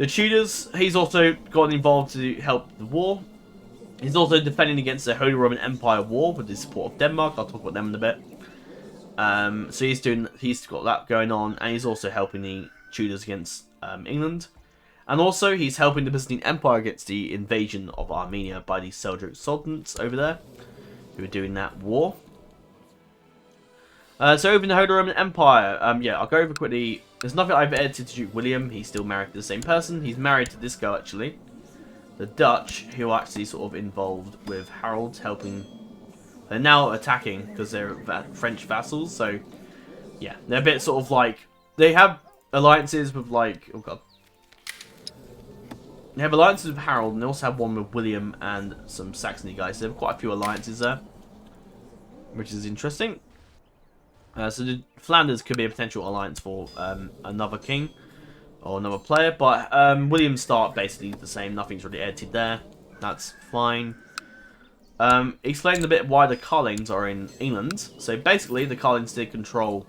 Tudors. He's also gotten involved to help the war. He's also defending against the Holy Roman Empire war with the support of Denmark. I'll talk about them in a bit. So he's got that going on, and he's also helping the Tudors against England. And also, he's helping the Byzantine Empire against the invasion of Armenia by the Seljuk Sultans over there, who are doing that war. So over in the Holy Roman Empire, yeah, I'll go over quickly. There's nothing I've edited to Duke William. He's still married to the same person. He's married to this girl, actually. The Dutch, who are actually sort of involved with Harold, helping. They're now attacking because they're French vassals, so yeah, they're a bit sort of like, they have alliances with like, oh god. They have alliances with Harold, and they also have one with William and some Saxony guys. So they have quite a few alliances there, which is interesting. So Flanders could be a potential alliance for another king or another player, but William's start basically the same. Nothing's really edited there. That's fine. Explained a bit why the Carlings are in England. So basically, the Carlings did control.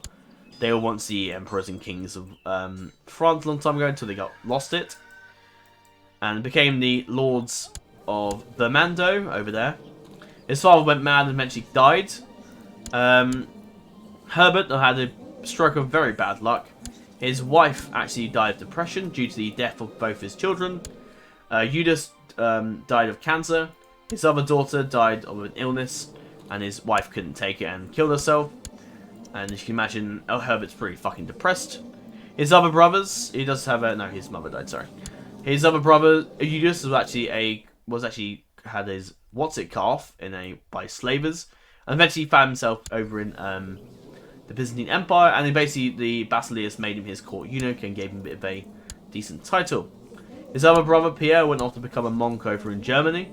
They were once the emperors and kings of France a long time ago until they lost it, and became the lords of Vermando over there. His father went mad and eventually died. Herbert had a stroke of very bad luck. His wife actually died of depression due to the death of both his children. Eudes died of cancer. His other daughter died of an illness, and his wife couldn't take it and killed herself. And as you can imagine, Herbert's pretty fucking depressed. His other brothers, he does have a... No, his mother died, sorry. His other brother, Eudes, was actually a was actually had his cut off by slavers, and eventually found himself over in the Byzantine Empire, and then basically the Basileus made him his court eunuch and gave him a bit of a decent title. His other brother Pierre went off to become a monk over in Germany,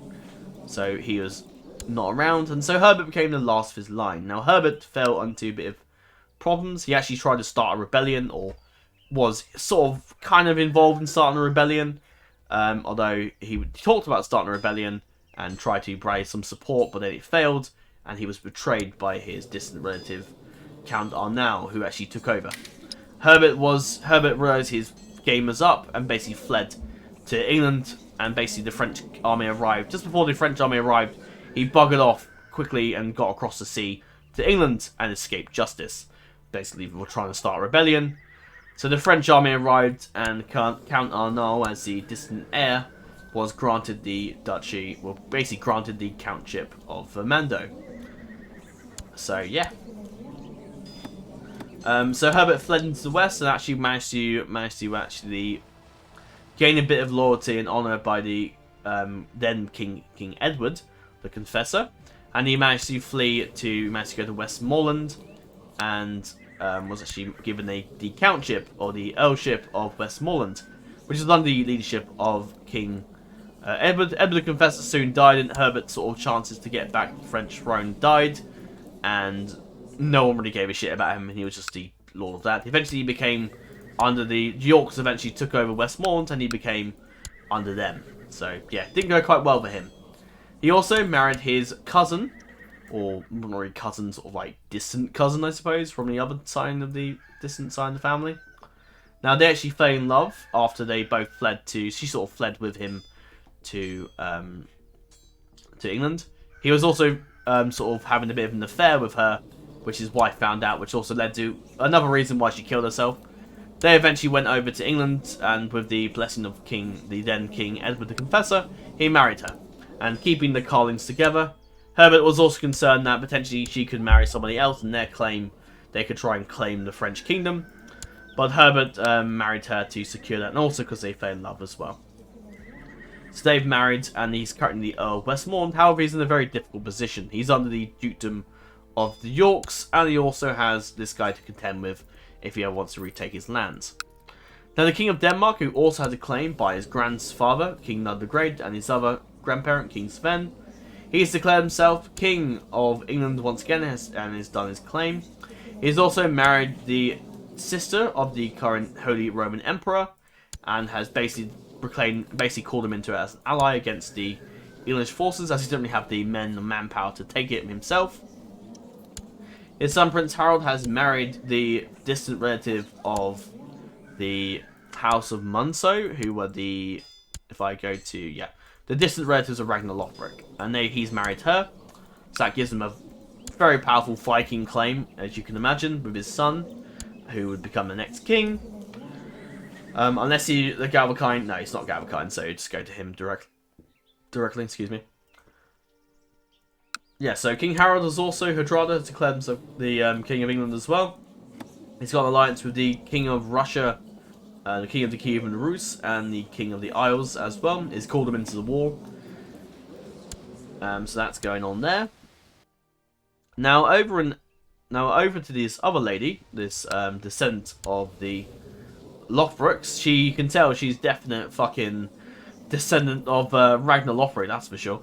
so he was not around, and so Herbert became the last of his line. Now Herbert fell into a bit of problems. He actually tried to start a rebellion, or was sort of kind of involved in starting a rebellion, although he talked about starting a rebellion and tried to raise some support, but then it failed, and he was betrayed by his distant relative Count Arnau, who actually took over. Herbert realized his game was up and basically fled to England, and basically the French army arrived. Just before the French army arrived, he buggered off quickly and got across the sea to England and escaped justice. Basically, they were trying to start a rebellion. So the French army arrived, and Count Arnau, as the distant heir, was granted the duchy, well, basically granted the countship of Vermando. So yeah. So Herbert fled into the west and actually managed to actually gain a bit of loyalty and honour by the then King Edward, the Confessor, and he managed to go to Westmoreland, and was actually given the countship or the earlship of Westmoreland, which is under the leadership of King Edward. Edward the Confessor soon died, and Herbert's sort of chances to get back the French throne died, and no one really gave a shit about him, and he was just the lord of that. Eventually he became under the Yorks, eventually took over Westmoreland, and he became under them. So yeah, didn't go quite well for him. He also married his cousin, or not really cousin, sort of like distant cousin, I suppose, from the other side of the distant side of the family. Now they actually fell in love after they both fled to. She sort of fled with him to England. He was also sort of having a bit of an affair with her, which his wife found out, which also led to another reason why she killed herself. They eventually went over to England, and with the blessing of the then King Edward the Confessor, he married her. And keeping the Carlings together, Herbert was also concerned that potentially she could marry somebody else, and they could try and claim the French kingdom. But Herbert married her to secure that, and also because they fell in love as well. So they've married, and he's currently the Earl of Westmoreland. However, he's in a very difficult position. He's under the dukedom of the Yorks, and he also has this guy to contend with if he ever wants to retake his lands. Now the King of Denmark, who also has a claim by his grandfather, King Nud the Great, and his other grandparent, King Sven, he has declared himself King of England once again, and has done his claim. He has also married the sister of the current Holy Roman Emperor, and has basically called him into it as an ally against the English forces, as he didn't really have the men and manpower to take it himself. His son Prince Harold has married the distant relative of the House of Munso, who were the distant relatives of Ragnar Lothbrok, and he's married her, so that gives him a very powerful Viking claim, as you can imagine, with his son, who would become the next king. Unless the Galvakind, no, he's not Galvakind, so just go to him directly. Excuse me. Yeah, so King Harold is also Hardrada, declared himself the King of England as well. He's got an alliance with the King of Russia, the King of the Kievan Rus, and the King of the Isles as well. He's called them into the war. So that's going on there. Now over to this other lady, this descendant of the Lothbroks. You can tell she's definite fucking descendant of Ragnar Lothbrok, that's for sure.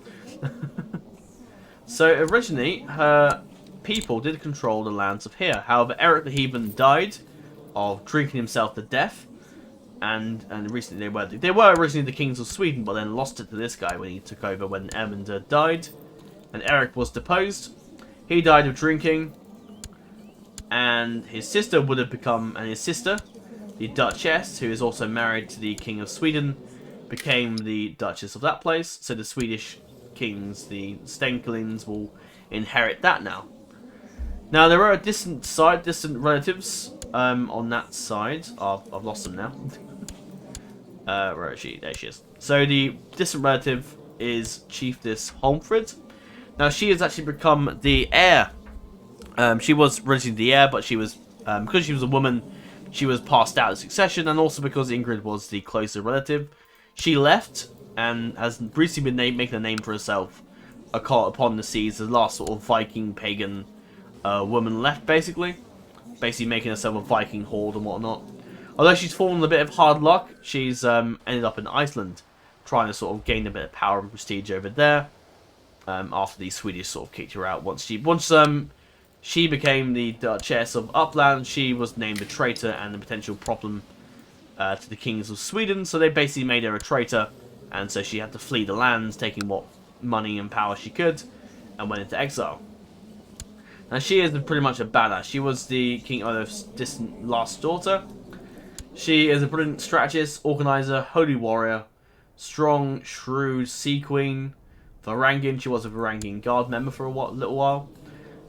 So originally, her people did control the lands of here. However, Eric the Heathen died of drinking himself to death, and recently they were originally the kings of Sweden, but then lost it to this guy when he took over when Ermendur died, and Eric was deposed. He died of drinking, and his sister, the Duchess, who is also married to the King of Sweden, became the Duchess of that place. So the Swedish kings, the Stenkelings, will inherit that now. Now there are distant relatives on that side. I've lost them now. Where is she? There she is. So the distant relative is Chiefess Holmfrid. Now she has actually become the heir. She was originally the heir, but she was because she was a woman, she was passed out of succession, and also because Ingrid was the closer relative, she left and has recently been making a name for herself upon the seas, the last sort of Viking pagan woman left, basically making herself a Viking horde and whatnot. Although she's fallen a bit of hard luck, she's ended up in Iceland, trying to sort of gain a bit of power and prestige over there. After the Swedish sort of kicked her out, once she became the Duchess of Uppland, she was named a traitor and a potential problem to the kings of Sweden. So they basically made her a traitor, and so she had to flee the lands, taking what money and power she could, and went into exile. Now she is pretty much a badass. She was the King Olaf's distant last daughter. She is a brilliant strategist, organizer, holy warrior, strong, shrewd sea queen. Varangian, she was a Varangian guard member for a little while.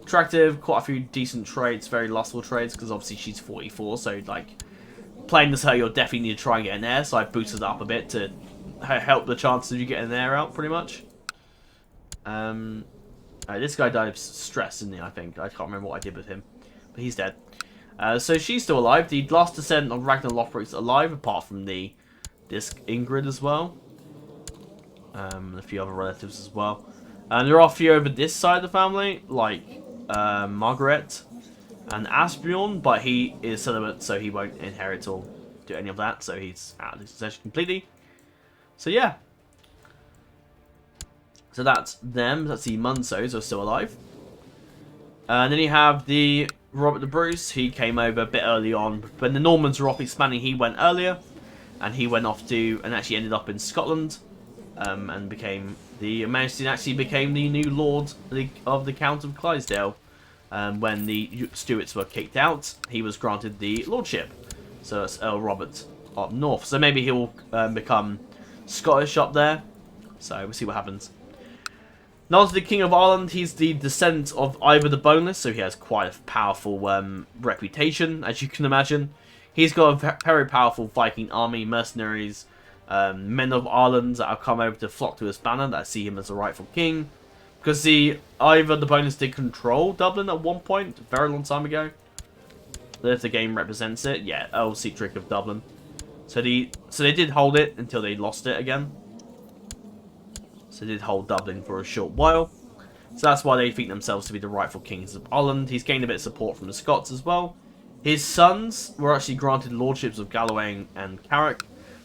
Attractive, quite a few decent traits, very lustful traits, because obviously she's 44, so like playing as her, you'll definitely need to try and get an heir, so I boosted it up a bit to help the chances of you getting an heir out, pretty much. This guy died of stress, didn't he, I think? I can't remember what I did with him, but he's dead. So she's still alive. The last descendant of Ragnar Lothbrok's alive, apart from this Ingrid as well. And a few other relatives as well. And there are a few over this side of the family, like Margaret and Asbjorn, but he is celibate, so he won't inherit or do any of that, so he's out of the succession completely. So yeah. So that's them. That's the Munsos who are still alive. And then you have the Robert the Bruce. He came over a bit early on. When the Normans were off expanding, he went earlier. And he went off to, and actually ended up in Scotland. And actually became the new Lord of the Count of Clydesdale. When the Stuarts were kicked out, he was granted the lordship. So it's Earl Robert up north. So maybe he'll become Scottish up there. So we'll see what happens. Now to the King of Ireland. He's the descendant of Ivor the Boneless, so he has quite a powerful reputation, as you can imagine. He's got a very powerful Viking army, mercenaries, men of Ireland that have come over to flock to his banner, that see him as the rightful king. Because Ivor the Boneless did control Dublin at one point, a very long time ago. If the game represents it, yeah, Earl Sietrick of Dublin. So they did hold it until they lost it again. So they did hold Dublin for a short while. So that's why they think themselves to be the rightful kings of Ireland. He's gained a bit of support from the Scots as well. His sons were actually granted lordships of Galloway and Carrick.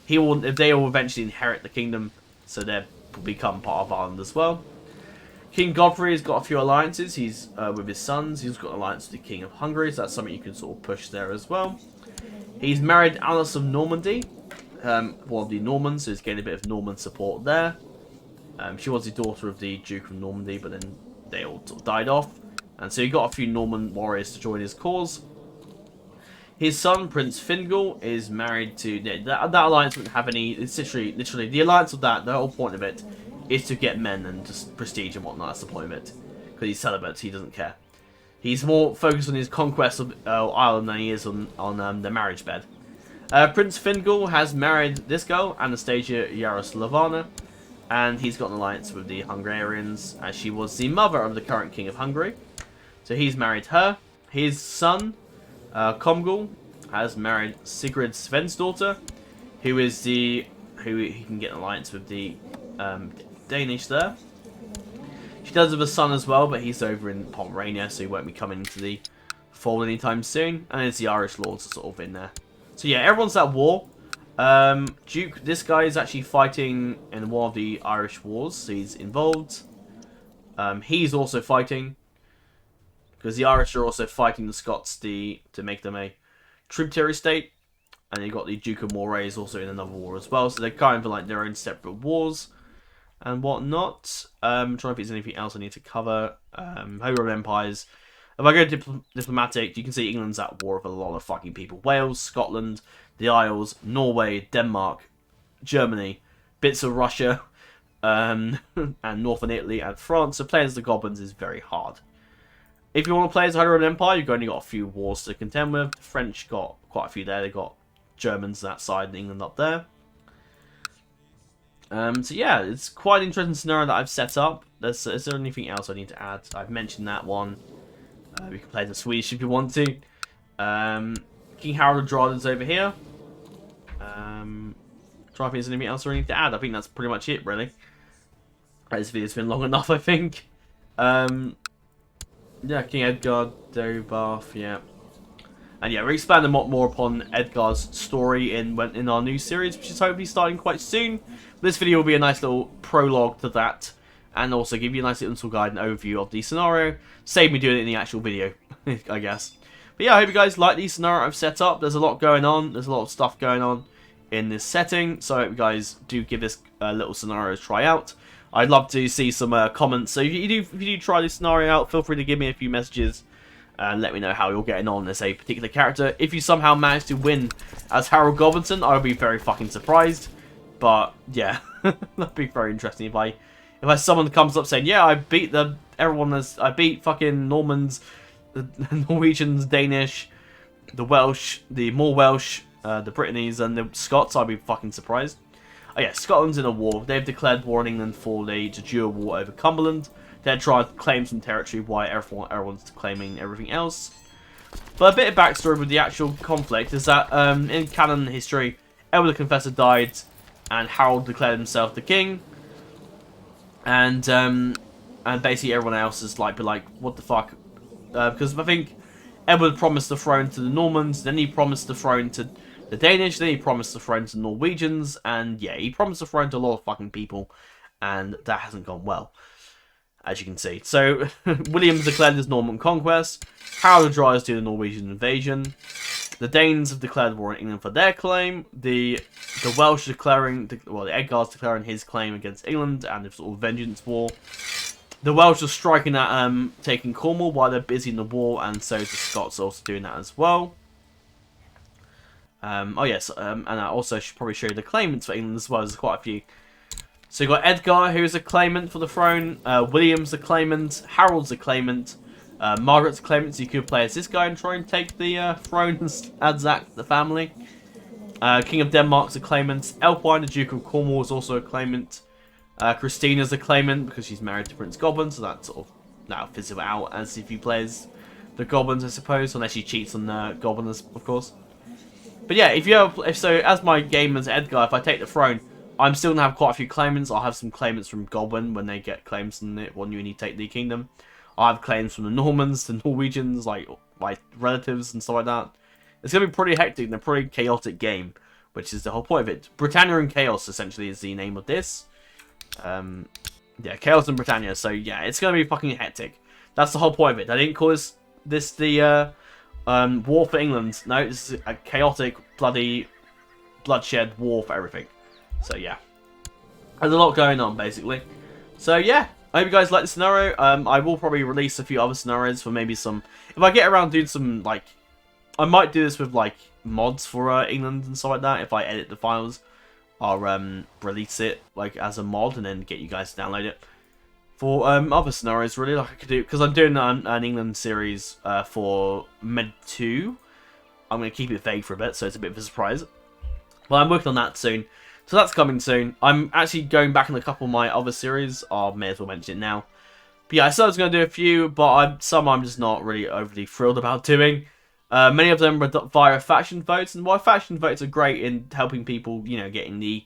They will eventually inherit the kingdom, so they'll become part of Ireland as well. King Godfrey has got a few alliances. He's with his sons. He's got an alliance with the King of Hungary, so that's something you can sort of push there as well. He's married Alice of Normandy, one of the Normans, so he's gained a bit of Norman support there. She was the daughter of the Duke of Normandy, but then they all sort of died off. And so he got a few Norman warriors to join his cause. His son, Prince Fingal, is married to... That alliance wouldn't have any... It's literally, the alliance of that, the whole point of it, is to get men and just prestige and whatnot. That's the point of it. Because he's celibate, he doesn't care. He's more focused on his conquest of Ireland than he is on the marriage bed. Prince Fingal has married this girl, Anastasia Yaroslavna. And he's got an alliance with the Hungarians, as she was the mother of the current king of Hungary. So he's married her. His son, Comgall, has married Sigrid Svensdottir, who he can get an alliance with the Danish there. She does have a son as well, but he's over in Pomerania, so he won't be coming into the fold anytime soon. And it's the Irish lords are sort of in there. So yeah, everyone's at war. Duke, this guy is actually fighting in one of the Irish wars, so he's involved. He's also fighting, because the Irish are also fighting the Scots to make them a tributary state. And you got the Duke of Moray is also in another war as well, so they're kind of like their own separate wars and whatnot. I'm trying to think if there's anything else I need to cover. Holy Roman Empires. If I go diplomatic, you can see England's at war with a lot of fucking people. Wales, Scotland, the Isles, Norway, Denmark, Germany, bits of Russia, and northern Italy and France. So playing as the Goblins is very hard. If you want to play as the Holy Roman Empire, you've only got a few wars to contend with. The French got quite a few there. They got Germans that side and England up there. So yeah, it's quite an interesting scenario that I've set up. Is there anything else I need to add? I've mentioned that one. We can play the Swedish if you want to. King Harold of Dryden is over here. Trying trying to think if there's anything else I need to add. I think that's pretty much it, really. This video's been long enough, I think. Yeah, King Edgar, Bath, yeah. And yeah, we're expanding a lot more upon Edgar's story in our new series, which is hopefully starting quite soon. This video will be a nice little prologue to that, and also give you a nice little guide and overview of the scenario. Save me doing it in the actual video, I guess. But yeah, I hope you guys like the scenario I've set up. There's a lot going on. There's a lot of stuff going on in this setting, so I hope you guys do give this little scenario a try out. I'd love to see some comments. So if you do try this scenario out, feel free to give me a few messages and let me know how you're getting on as a particular character. If you somehow manage to win as Harold Godwinson, I would be very fucking surprised. But yeah, that'd be very interesting if someone comes up saying, yeah, I beat I beat fucking Normans, the Norwegians, Danish, the Welsh, the more Welsh, the Britannies, and the Scots. I'd be fucking surprised. Oh yeah, Scotland's in a war. They've declared war on England for the Jura war over Cumberland. They're trying to claim some territory while everyone's claiming everything else. But a bit of backstory with the actual conflict is that in canon history, Edward the Confessor died, and Harold declared himself the king. And basically everyone else is like, what the fuck? Because I think Edward promised the throne to the Normans, then he promised the throne to the Danish, then he promised the throne to the Norwegians, and yeah, he promised the throne to a lot of fucking people, and that hasn't gone well, as you can see. So, William declared his Norman conquest, Harold tries to do the Norwegian invasion, the Danes have declared war on England for their claim, the Welsh declaring, the Edgar's declaring his claim against England, and the sort of vengeance war. The Welsh are striking at taking Cornwall while they're busy in the war, and so the Scots are also doing that as well. Oh yes, and I also should probably show you the claimants for England as well. There's quite a few. So you've got Edgar, who's a claimant for the throne. William's a claimant. Harold's a claimant. Margaret's a claimant, so you could play as this guy and try and take the throne as Zach, the family. King of Denmark's a claimant. Elpine, the Duke of Cornwall, is also a claimant. Christina's a claimant because she's married to Prince Godwin, so that sort of now fizzles out as if you play as the Goblins, I suppose, unless she cheats on the Goblins, of course. But yeah, as my game as Edgar, if I take the throne, I'm still gonna have quite a few claimants. I'll have some claimants from Godwin when they get claims on it when you need to take the kingdom. I'll have claims from the Normans, the Norwegians, like my relatives and stuff like that. It's gonna be pretty hectic and a pretty chaotic game, which is the whole point of it. Britannia and Chaos essentially is the name of this. Yeah, Chaos and Britannia. So yeah, it's gonna be fucking hectic. That's the whole point of it. I didn't call this the war for England. No, this is a chaotic, bloody, bloodshed war for everything. So yeah, there's a lot going on basically. So yeah, I hope you guys like the scenario. I will probably release a few other scenarios for maybe some. If I get around doing some like, I might do this with like mods for England and stuff like that. If I edit the files, I'll release it like as a mod and then get you guys to download it. For other scenarios, really, like I could do, because I'm doing an England series for Med 2. I'm going to keep it vague for a bit, so it's a bit of a surprise. Well, I'm working on that soon, so that's coming soon. I'm actually going back in a couple of my other series. I may as well mention it now. But yeah, I said I was going to do a few, but some I'm just not really overly thrilled about doing. Many of them were via faction votes, and while faction votes are great in helping people, you know, getting the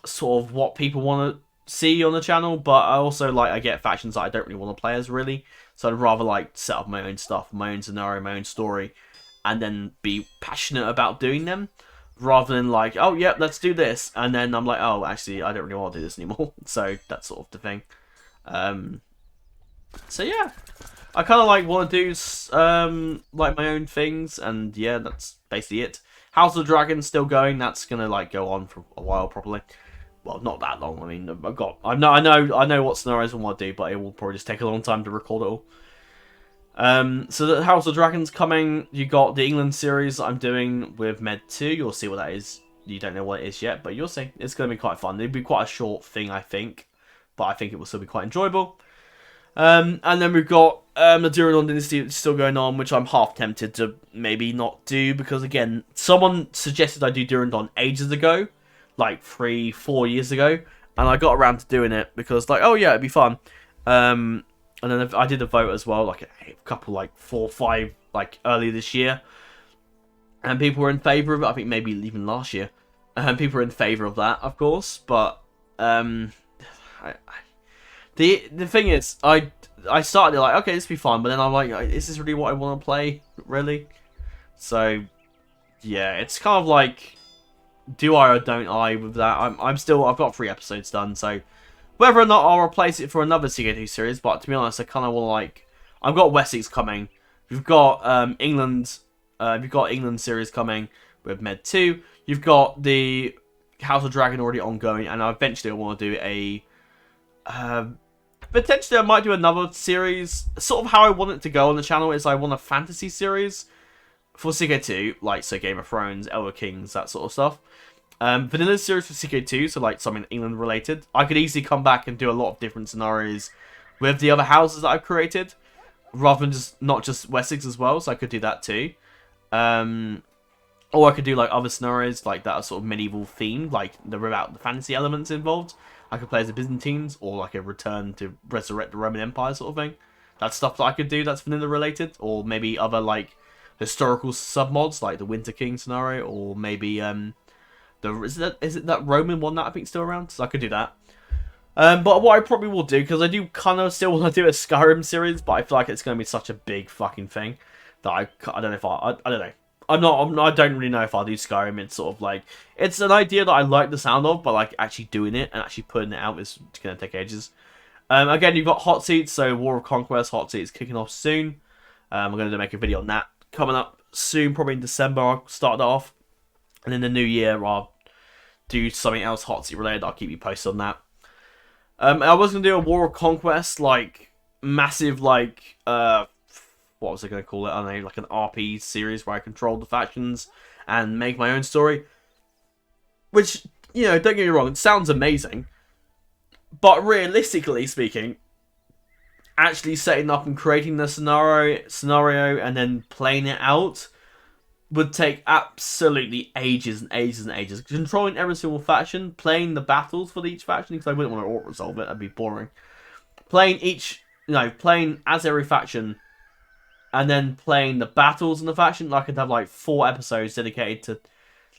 sort of what people want to see on the channel, but I get factions that I don't really want to play as, really. So I'd rather like set up my own stuff, my own scenario, my own story, and then be passionate about doing them, rather than like, oh yeah, let's do this, and then I'm like, oh actually I don't really want to do this anymore. So that's sort of the thing. So yeah, I kind of like want to do like my own things, and yeah, that's basically it. House of the Dragon's still going. That's gonna like go on for a while probably. Well, not that long. I mean, I know what scenarios I want to do, but it will probably just take a long time to record it all. So the House of Dragons coming. You got the England series that I'm doing with Med 2. You'll see what that is. You don't know what it is yet, but you'll see. It's going to be quite fun. It'll be quite a short thing, I think, but I think it will still be quite enjoyable. And then we've got the Durrandon Dynasty that's still going on, which I'm half tempted to maybe not do, because again, someone suggested I do Durrandon ages ago. Like 3-4 years ago, and I got around to doing it because like, oh yeah, it'd be fun. And then I did a vote as well, like a couple, like 4 or 5, like early this year, and people were in favour of it. I think maybe even last year. People are in favour of that, of course, but I, the thing is, I started like, okay, this will be fun, but then I'm like, is this really what I want to play? Really? So yeah, it's kind of like, do I or don't I with that? I've got 3 episodes done, so whether or not I'll replace it for another CK2 series, but to be honest, I kind of want to like, I've got Wessex coming, you've got England, you've got England series coming with Med 2, you've got the House of Dragon already ongoing, and eventually I want to do a, potentially I might do another series. Sort of how I want it to go on the channel is I want a fantasy series for CK2, like so Game of Thrones, Elder Kings, that sort of stuff. Vanilla series for CK2, so like something England related. I could easily come back and do a lot of different scenarios with the other houses that I've created, rather than just not just Wessex as well. So I could do that too. Or I could do like other scenarios like that are sort of medieval themed, like without the fantasy elements involved. I could play as the Byzantines, or like a return to resurrect the Roman Empire sort of thing. That's stuff that I could do that's vanilla related, or maybe other like historical submods like the Winter King scenario, or maybe is it that Roman one that I think is still around? So I could do that. But what I probably will do, because I do kind of still want to do a Skyrim series, but I feel like it's going to be such a big fucking thing that I don't know if I don't know. I don't really know if I'll do Skyrim. It's sort of like, it's an idea that I like the sound of, but like actually doing it and actually putting it out is going to take ages. Again, you've got Hot Seats, so War of Conquest Hot Seats kicking off soon. I'm going to make a video on that coming up soon, probably in December. I'll start that off, and in the new year I'll do something else Hot Seat related. I'll keep you posted on that. I was going to do a War of Conquest, like massive, like what was I going to call it? I don't know, like an RP series where I control the factions and make my own story. Which, you know, don't get me wrong, it sounds amazing. But realistically speaking, actually setting up and creating the scenario and then playing it out would take absolutely ages and ages and ages. Controlling every single faction, playing the battles for each faction, because I wouldn't want to auto-resolve it, that'd be boring. Playing playing as every faction, and then playing the battles in the faction. I could have like 4 episodes dedicated to,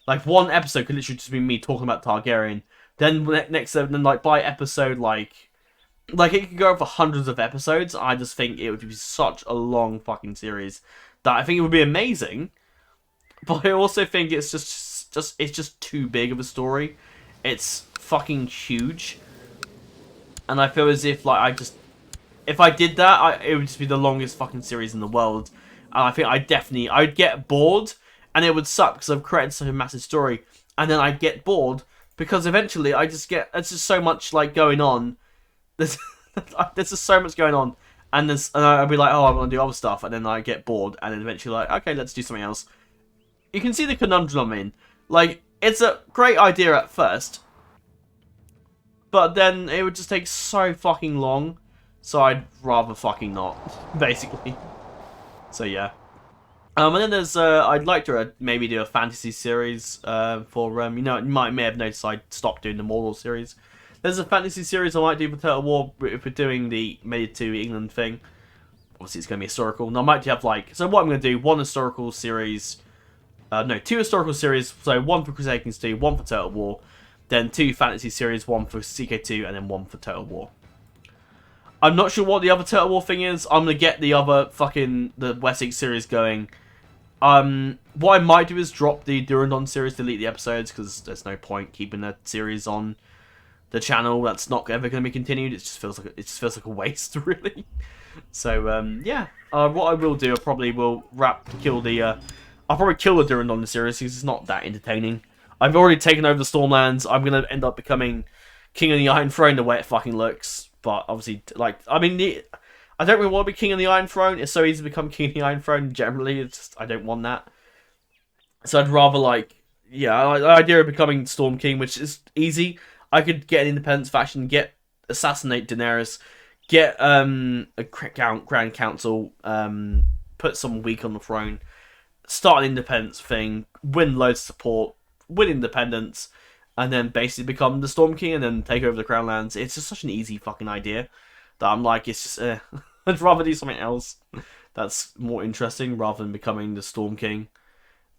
like one episode could literally just be me talking about Targaryen. Then then like by episode like it could go for hundreds of episodes. I just think it would be such a long fucking series that I think it would be amazing. But I also think it's just too big of a story. It's fucking huge, and I feel as if like if I did that, it would just be the longest fucking series in the world. And I think I'd get bored, and it would suck because I've created such a massive story, and then I'd get bored because eventually there's just so much like going on. There's just so much going on, and I'd be like, oh, I want to do other stuff, and then I get bored, and then eventually like, okay, let's do something else. You can see the conundrum I'm in. Like, it's a great idea at first, but then it would just take so fucking long. So I'd rather fucking not, basically. So yeah. And then there's I'd like to maybe do a fantasy series for you know, may have noticed I stopped doing the Mordor series. There's a fantasy series I might do for Total War if we're doing the Made to England thing. Obviously it's going to be historical. And I might have like, so what I'm going to do, 1 historical series, 2 historical series, so 1 for Crusader Kings 2, 1 for Total War, then 2 fantasy series, 1 for CK2, and then 1 for Total War. I'm not sure what the other Total War thing is. I'm going to get the other the Wessex series going. What I might do is drop the Durandon series, delete the episodes, because there's no point keeping the series on the channel. That's not ever going to be continued. It just feels like a waste, really. So, yeah. What I will do, I probably will kill the Durandon series, because it's not that entertaining. I've already taken over the Stormlands. I'm going to end up becoming King of the Iron Throne the way it fucking looks. But obviously, like, I mean, I don't really want to be King of the Iron Throne. It's so easy to become King of the Iron Throne. Generally, it's just, I don't want that. So I'd rather, like, yeah, the idea of becoming Storm King, which is easy. I could get an independence faction, assassinate Daenerys, get a Grand Council, put someone weak on the throne, start an independence thing, win loads of support, win independence, and then basically become the Storm King and then take over the Crown Lands. It's just such an easy fucking idea that I'm like, it's just, I'd rather do something else that's more interesting rather than becoming the Storm King.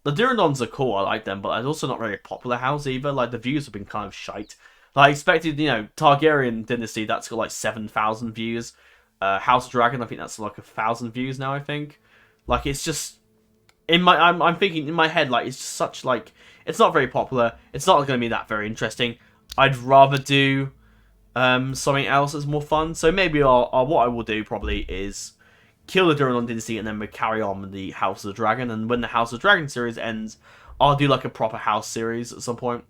the Durandons are cool, I like them, but it's also not very popular house either. Like, the views have been kind of shite. Like, I expected, you know, Targaryen Dynasty, that's got like 7,000 views. House of Dragon, I think that's like 1,000 views now, I think. Like, it's just... I'm thinking in my head, like, it's just such, like... It's not very popular. It's not going to be that very interesting. I'd rather do something else that's more fun. So maybe what I will do probably is kill the Durandon Dynasty and then we'll carry on with the House of the Dragon. And when the House of the Dragon series ends, I'll do like a proper house series at some point.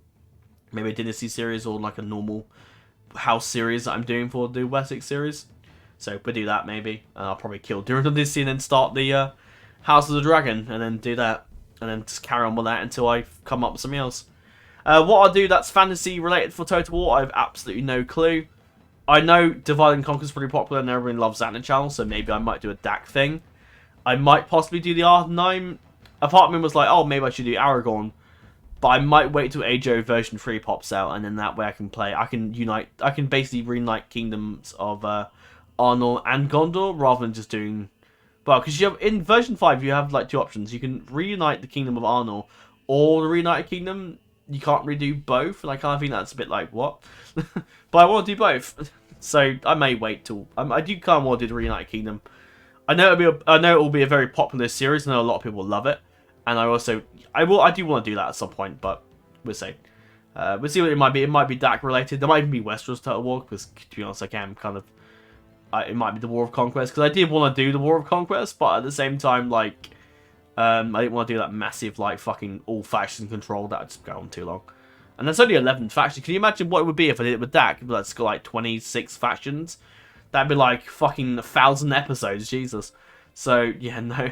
Maybe a Dynasty series or like a normal house series that I'm doing for the Wessex series. So we'll do that maybe. And I'll probably kill Durandon Dynasty and then start the House of the Dragon and then do that. And then just carry on with that until I come up with something else. What I'll do that's fantasy related for Total War, I have absolutely no clue. I know Divide and Conquer is pretty popular and everyone loves that in the channel, so maybe I might do a DAC thing. I might possibly do the Ardenheim. A part of me was like, oh, maybe I should do Aragorn. But I might wait till Age of version 3 pops out, and then that way I can play. I can basically reunite Kingdoms of Arnor and Gondor, rather than just doing... Well, because you have in version 5, you have like 2 options. You can reunite the Kingdom of Arnor, or the Reunited Kingdom. You can't redo both, and I kind of think that's a bit like, what? But I want to do both. So I may wait till... I do kind of want to do the Reunited Kingdom. I know it will be a very popular series. I know a lot of people love it. And I do want to do that at some point, but we'll see. We'll see what it might be. It might be DAC related. There might even be Westeros Total War, because to be honest, I can kind of... it might be the War of Conquest, because I did want to do the War of Conquest, but at the same time, like... I didn't want to do that massive, like, fucking all faction control. That would just go on too long. And there's only 11 factions. Can you imagine what it would be if I did it with DAC? Let's go like 26 factions. That'd be like fucking 1,000 episodes. Jesus. So, yeah, no.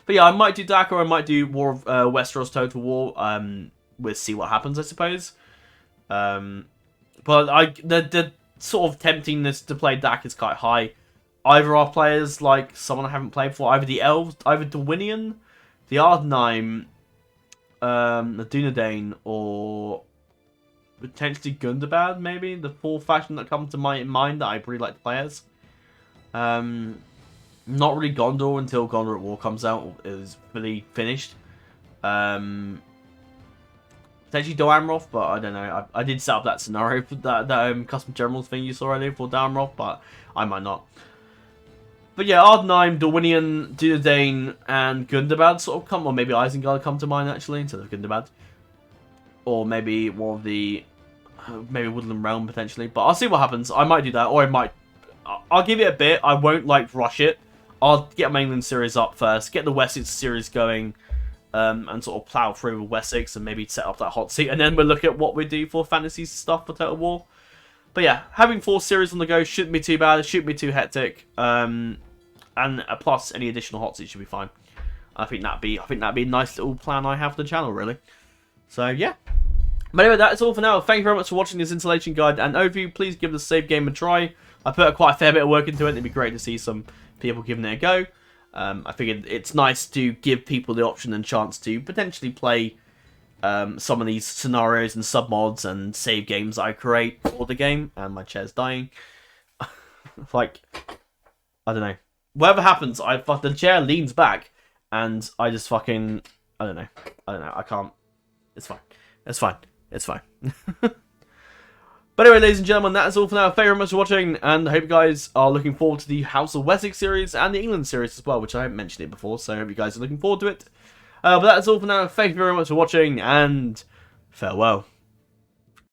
But yeah, I might do DAC or I might do War of Westeros Total War. We'll see what happens, I suppose. But the sort of temptingness to play DAC is quite high. Either our players, like someone I haven't played before, either the Elves, either Dwinian, the Ardenheim, the Dunedain, or potentially Gundabad, maybe? The 4th faction that comes to my mind that I really like to play as. Not really Gondor until Gondor at War comes out, is fully finished. Potentially Dol Amroth, but I don't know. I did set up that scenario for that custom generals thing you saw earlier for Dol Amroth, but I might not. But yeah, Ardenheim, Dorwinion, Dunedain, and Gundabad sort of come, or maybe Isengard come to mind actually instead of Gundabad, or maybe one of the, maybe Woodland Realm potentially. But I'll see what happens. I might do that, or I'll give it a bit. I won't like rush it. I'll get my England series up first, get the Wessex series going, and sort of plow through with Wessex and maybe set up that hot seat, and then we'll look at what we do for fantasy stuff for Total War. But yeah, having 4 series on the go shouldn't be too bad. It shouldn't be too hectic. And plus any additional hot seats should be fine. I think that'd be a nice little plan I have for the channel, really. So yeah. But anyway, that's all for now. Thank you very much for watching this installation guide and overview. Please give the Savegame a try. I put quite a fair bit of work into it. It'd be great to see some people giving it a go. I figured it's nice to give people the option and chance to potentially play some of these scenarios and submods and save games I create for the game. And my chair's dying. Like, I don't know. Whatever happens, the chair leans back and I just fucking... I don't know. I can't... It's fine. It's fine. It's fine. But anyway, ladies and gentlemen, that is all for now. Thank you very much for watching, and I hope you guys are looking forward to the House of Wessex series and the England series as well, which I haven't mentioned it before, so I hope you guys are looking forward to it. But that's all for now. Thank you very much for watching, and farewell.